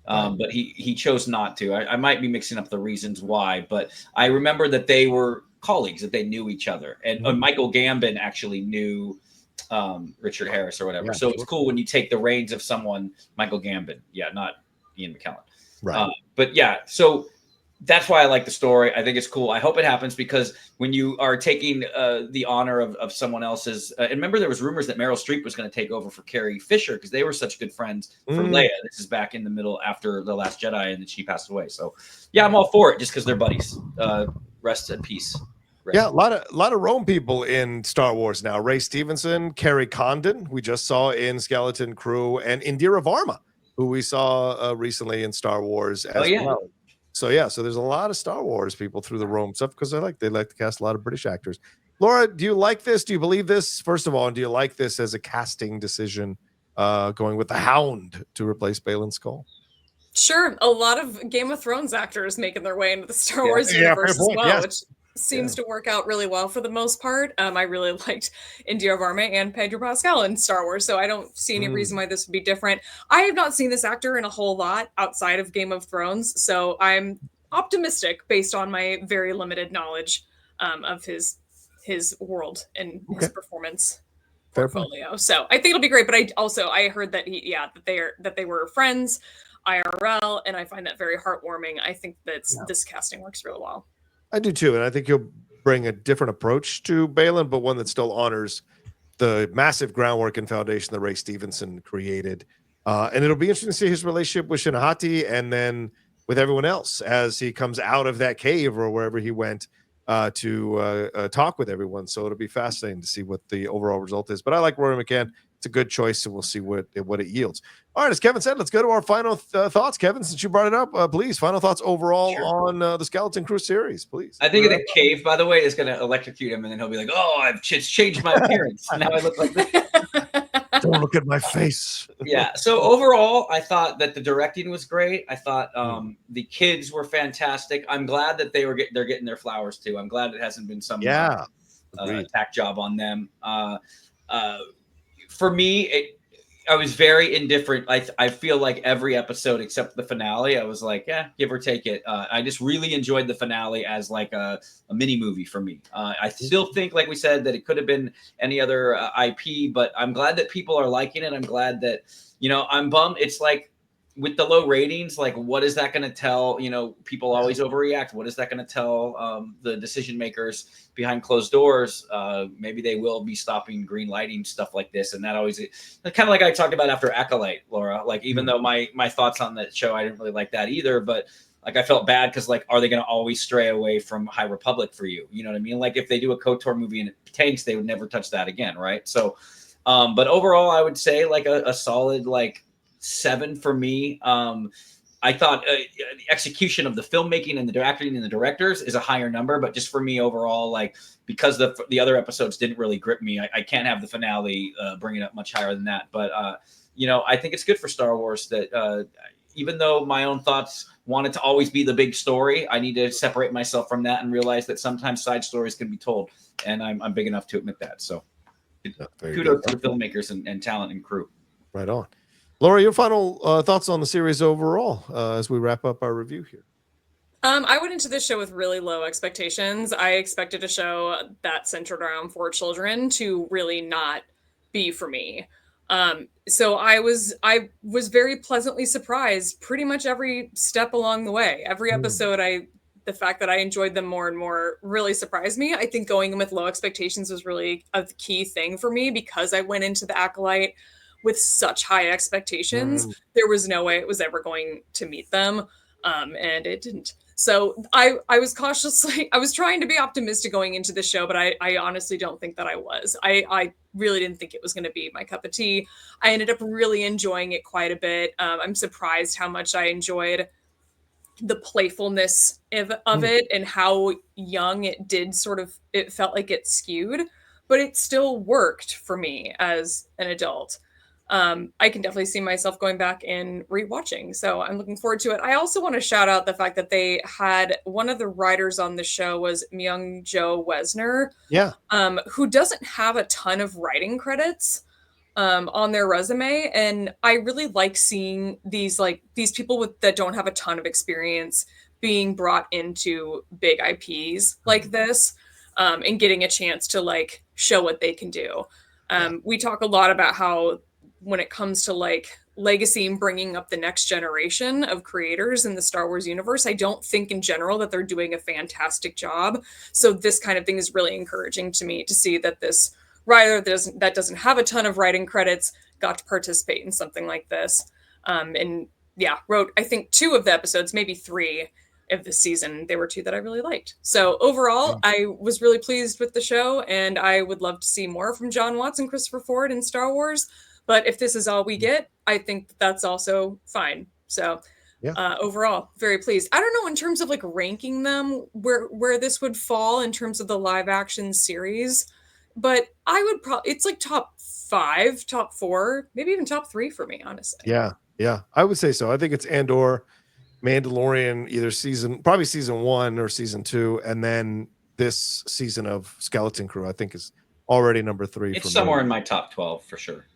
But he chose not to. I might be mixing up the reasons why, but I remember that they were colleagues, that they knew each other. And Michael Gambon actually knew Richard Harris or whatever. Yeah, so it's cool when you take the reins of someone, Michael Gambon. Yeah, not Ian McKellen. Right. But yeah, so that's why I like the story. I think it's cool. I hope it happens, because when you are taking the honor of someone else's, and remember there was rumors that Meryl Streep was going to take over for Carrie Fisher, because they were such good friends for Leia. This is back in the middle after The Last Jedi, and then she passed away. So yeah, I'm all for it, just because they're buddies. Rest in peace. Rest. Yeah, a lot of Rome people in Star Wars now. Ray Stevenson, Kerry Condon, we just saw in Skeleton Crew, and Indira Varma, who we saw recently in Star Wars as well. So yeah, so there's a lot of Star Wars people through the Rome stuff, because they like to cast a lot of British actors. Laura, do you like this? Do you believe this? First of all, and do you like this as a casting decision, going with the Hound to replace Baylan Skoll? Sure, a lot of Game of Thrones actors making their way into the Star Wars universe as well, which seems to work out really well for the most part. I really liked Indira Varma and Pedro Pascal in Star Wars, so I don't see any reason why this would be different. I have not seen this actor in a whole lot outside of Game of Thrones, so I'm optimistic based on my very limited knowledge of his world and his performance portfolio. So I think it'll be great. But I heard that that they were friends IRL, and I find that very heartwarming. I think that this casting works really well. I do too, and I think he'll bring a different approach to Baylan, but one that still honors the massive groundwork and foundation that Ray Stevenson created. And it'll be interesting to see his relationship with Shinahati, and then with everyone else as he comes out of that cave or wherever he went to talk with everyone. So it'll be fascinating to see what the overall result is. But I like Rory McCann. It's a good choice, and we'll see what it yields. All right, as Kevin said, let's go to our final thoughts. Kevin, since you brought it up, please, final thoughts overall on the Skeleton Crew series, please. I think the cave, by the way, is going to electrocute him, and then he'll be like, "Oh, I've changed my appearance. Now I look like this." Don't look at my face. Yeah. So overall, I thought that the directing was great. I thought the kids were fantastic. I'm glad that they're getting their flowers too. I'm glad it hasn't been some attack job on them. For me, I was very indifferent. I feel like every episode except the finale, I was like, yeah, give or take it. I just really enjoyed the finale as like a mini movie for me. I still think, like we said, that it could have been any other IP, but I'm glad that people are liking it. I'm glad that, I'm bummed. It's like with the low ratings, like what is that going to tell? People always overreact. What is that going to tell the decision makers behind closed doors? Maybe they will be stopping green lighting stuff like this, and that always kind of like I talked about after Acolyte, Laura. Like even though my thoughts on that show, I didn't really like that either, but like I felt bad because like, are they going to always stray away from High Republic for you? You know what I mean? Like if they do a KOTOR movie and it tanks, they would never touch that again, right? So, but overall, I would say like a solid like 7 for me. I thought the execution of the filmmaking and the acting and the directors is a higher number, but just for me overall, like because the other episodes didn't really grip me, I can't have the finale bring it up much higher than that. But I think it's good for Star Wars that even though my own thoughts want it to always be the big story, I need to separate myself from that and realize that sometimes side stories can be told, and I'm big enough to admit that. So kudos to the filmmakers and talent and crew. Right on. Laura, your final thoughts on the series overall as we wrap up our review here. I went into this show with really low expectations. I expected a show that centered around 4 children to really not be for me. So I was very pleasantly surprised pretty much every step along the way. Every episode, the fact that I enjoyed them more and more really surprised me. I think going in with low expectations was really a key thing for me because I went into the Acolyte with such high expectations. There was no way it was ever going to meet them. And it didn't. So I was I was trying to be optimistic going into the show, but I honestly don't think that I was. I really didn't think it was going to be my cup of tea. I ended up really enjoying it quite a bit. I'm surprised how much I enjoyed the playfulness of it and how young it did it felt like it skewed, but it still worked for me as an adult. I can definitely see myself going back and rewatching. So I'm looking forward to it. I also want to shout out the fact that they had one of the writers on the show was Myung-Jo Wesner, who doesn't have a ton of writing credits on their resume. And I really like seeing these people that don't have a ton of experience being brought into big IPs like this and getting a chance to like show what they can do. We talk a lot about how when it comes to like legacy and bringing up the next generation of creators in the Star Wars universe, I don't think in general that they're doing a fantastic job. So this kind of thing is really encouraging to me to see that this writer that doesn't have a ton of writing credits got to participate in something like this. And wrote, I think 2 of the episodes, maybe 3 of the season. They were 2 that I really liked. So overall, I was really pleased with the show, and I would love to see more from John Watts and Christopher Ford in Star Wars. But if this is all we get, I think that's also fine. So overall, very pleased. I don't know in terms of like ranking them where this would fall in terms of the live action series, but I would probably, it's like top 5, top 4, maybe even top 3 for me, honestly. Yeah, I would say so. I think it's Andor, Mandalorian, either probably season 1 or season 2, and then this season of Skeleton Crew, I think is already number 3. It's somewhere in my top 12 for sure.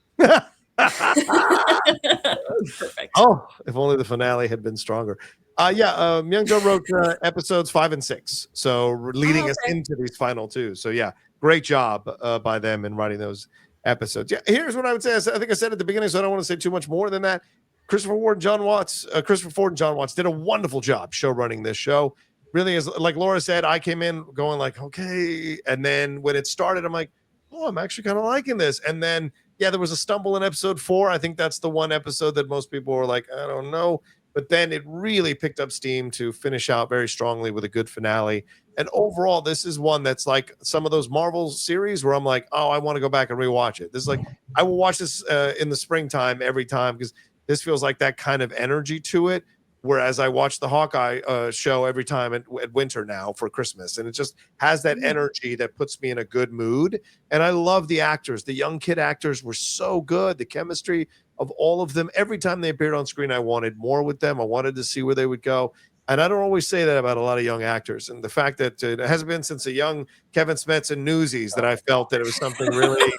Perfect. Oh, if only the finale had been stronger. Myung-Jo wrote episodes 5 and 6, so leading us into these final 2. So great job by them in writing those episodes. Here's what I would say. I think I said at the beginning, so I don't want to say too much more than that. Christopher Ford and John Watts did a wonderful job show running this show. Really is, like Laura said, I came in going like, okay, and then when it started, I'm like, oh, I'm actually kind of liking this. And then there was a stumble in episode 4. I think that's the one episode that most people were like, I don't know. But then it really picked up steam to finish out very strongly with a good finale. And overall, this is one that's like some of those Marvel series where I'm like, oh, I want to go back and rewatch it. This is like, I will watch this in the springtime every time because this feels like that kind of energy to it. Whereas I watch the Hawkeye show every time at winter now for Christmas. And it just has that energy that puts me in a good mood. And I love the actors. The young kid actors were so good. The chemistry of all of them. Every time they appeared on screen, I wanted more with them. I wanted to see where they would go. And I don't always say that about a lot of young actors. And the fact that it hasn't been since a young Kevin Smets and Newsies that I felt that it was something really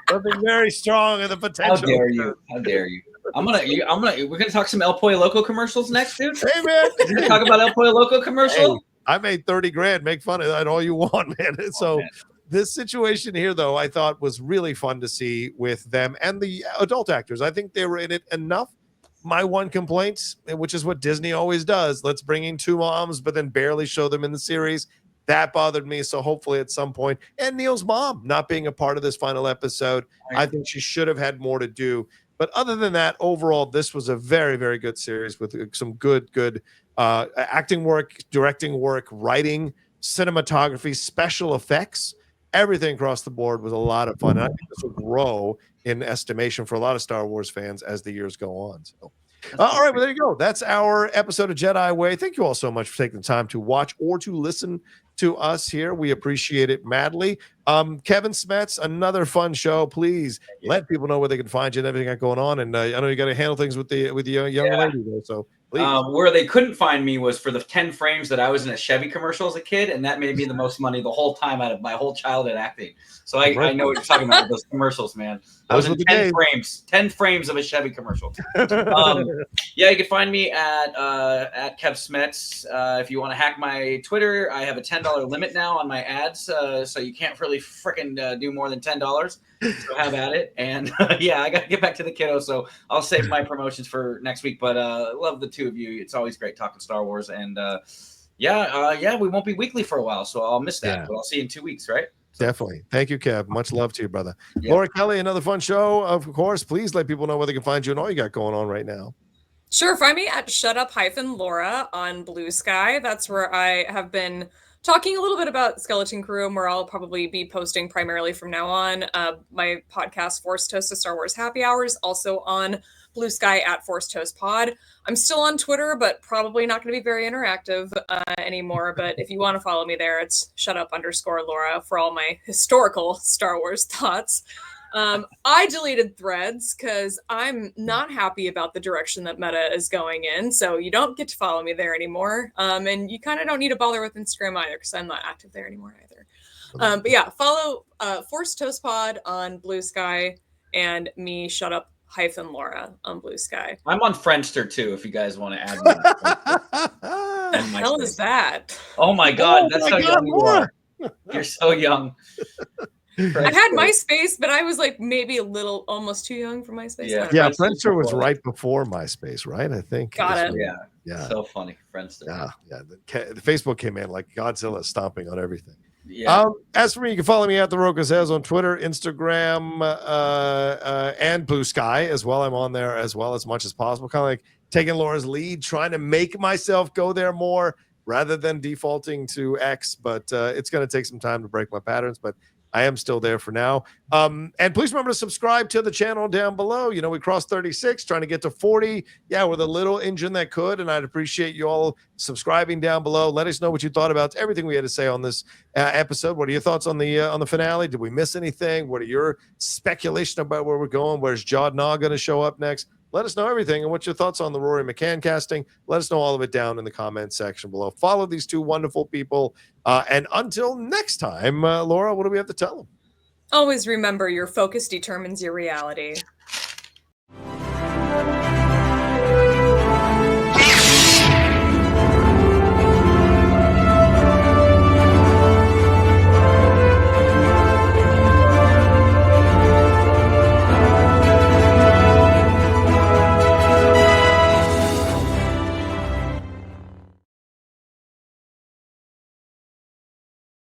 something very strong in the potential. How dare you? We're gonna talk some El Pollo Loco commercials next, dude. Hey man, we're gonna talk about El Pollo Loco commercial. Hey, I made $30,000. Make fun of that all you want, man. This situation here, though, I thought was really fun to see with them and the adult actors. I think they were in it enough. My one complaint, which is what Disney always does, let's bring in two moms, but then barely show them in the series. That bothered me. So hopefully at some point, and Neil's mom not being a part of this final episode, I think she should have had more to do. But other than that, overall, this was a very, very good series with some good acting work, directing work, writing, cinematography, special effects. Everything across the board was a lot of fun. And I think this will grow in estimation for a lot of Star Wars fans as the years go on. So, all right, well, there you go. That's our episode of Jedi Way. Thank you all so much for taking the time to watch or to listen to us here. We appreciate it madly. Kevin Smets, another fun show. Please let people know where they can find you and everything got going on. And I know you got to handle things with the young lady there. So please. Where they couldn't find me was for the 10 frames that I was in a Chevy commercial as a kid, and that made me the most money the whole time out of my whole childhood acting. So I know what you're talking about with those commercials, man. I was in 10 frames of a Chevy commercial. Yeah, you can find me at Kev Smets. If you want to hack my Twitter, I have a $10 limit now on my ads, so you can't really frickin' do more than $10. So have at it. And yeah, I got to get back to the kiddo, so I'll save my promotions for next week. But love the two of you. It's always great talking Star Wars. And yeah, we won't be weekly for a while, so I'll miss that. But I'll see you in 2 weeks, right? Definitely. Thank you, Kev. Much love to you, brother. Laura Kelly, another fun show. Of course, please let people know where they can find you and all you got going on right now. Sure. Find me at shutup-Laura on Blue Sky. That's where I have been talking a little bit about Skeleton Crew, and where I'll probably be posting primarily from now on. My podcast, Force Toast to Star Wars Happy Hours, also on Blue Sky at Force Toast Pod. I'm still on Twitter, but probably not going to be very interactive anymore. But if you want to follow me there, it's shutup_Laura for all my historical Star Wars thoughts. I deleted Threads because I'm not happy about the direction that Meta is going in. So you don't get to follow me there anymore. And you kind of don't need to bother with Instagram either, because I'm not active there anymore either. But yeah, follow Force Toast Pod on Blue Sky and me, Shutup-Laura on Blue Sky. I'm on Friendster too, if you guys want to add me. What the hell is that? Oh my God, that's how young you are. You're so young. I had MySpace, but I was like maybe a little almost too young for MySpace. Yeah, Friendster was right before MySpace, right? I think. Got it. Yeah. So funny, Friendster. Yeah. The Facebook came in like Godzilla stomping on everything. Yeah. As for me, you can follow me at the Rocha Says on Twitter, Instagram, and Blue Sky as well. I'm on there as well as much as possible. Kind of like taking Laura's lead, trying to make myself go there more rather than defaulting to X. But it's going to take some time to break my patterns. But I am still there for now. And please remember to subscribe to the channel down below. You know, we crossed 36, trying to get to 40. Yeah, we're the little engine that could, and I'd appreciate you all subscribing down below. Let us know what you thought about everything we had to say on this episode. What are your thoughts on the finale? Did we miss anything? What are your speculation about where we're going? Where's Jod Na going to show up next? Let us know everything. And what's your thoughts on the Rory McCann casting? Let us know all of it down in the comments section below. Follow these two wonderful people. And until next time, Laura, what do we have to tell them? Always remember, your focus determines your reality.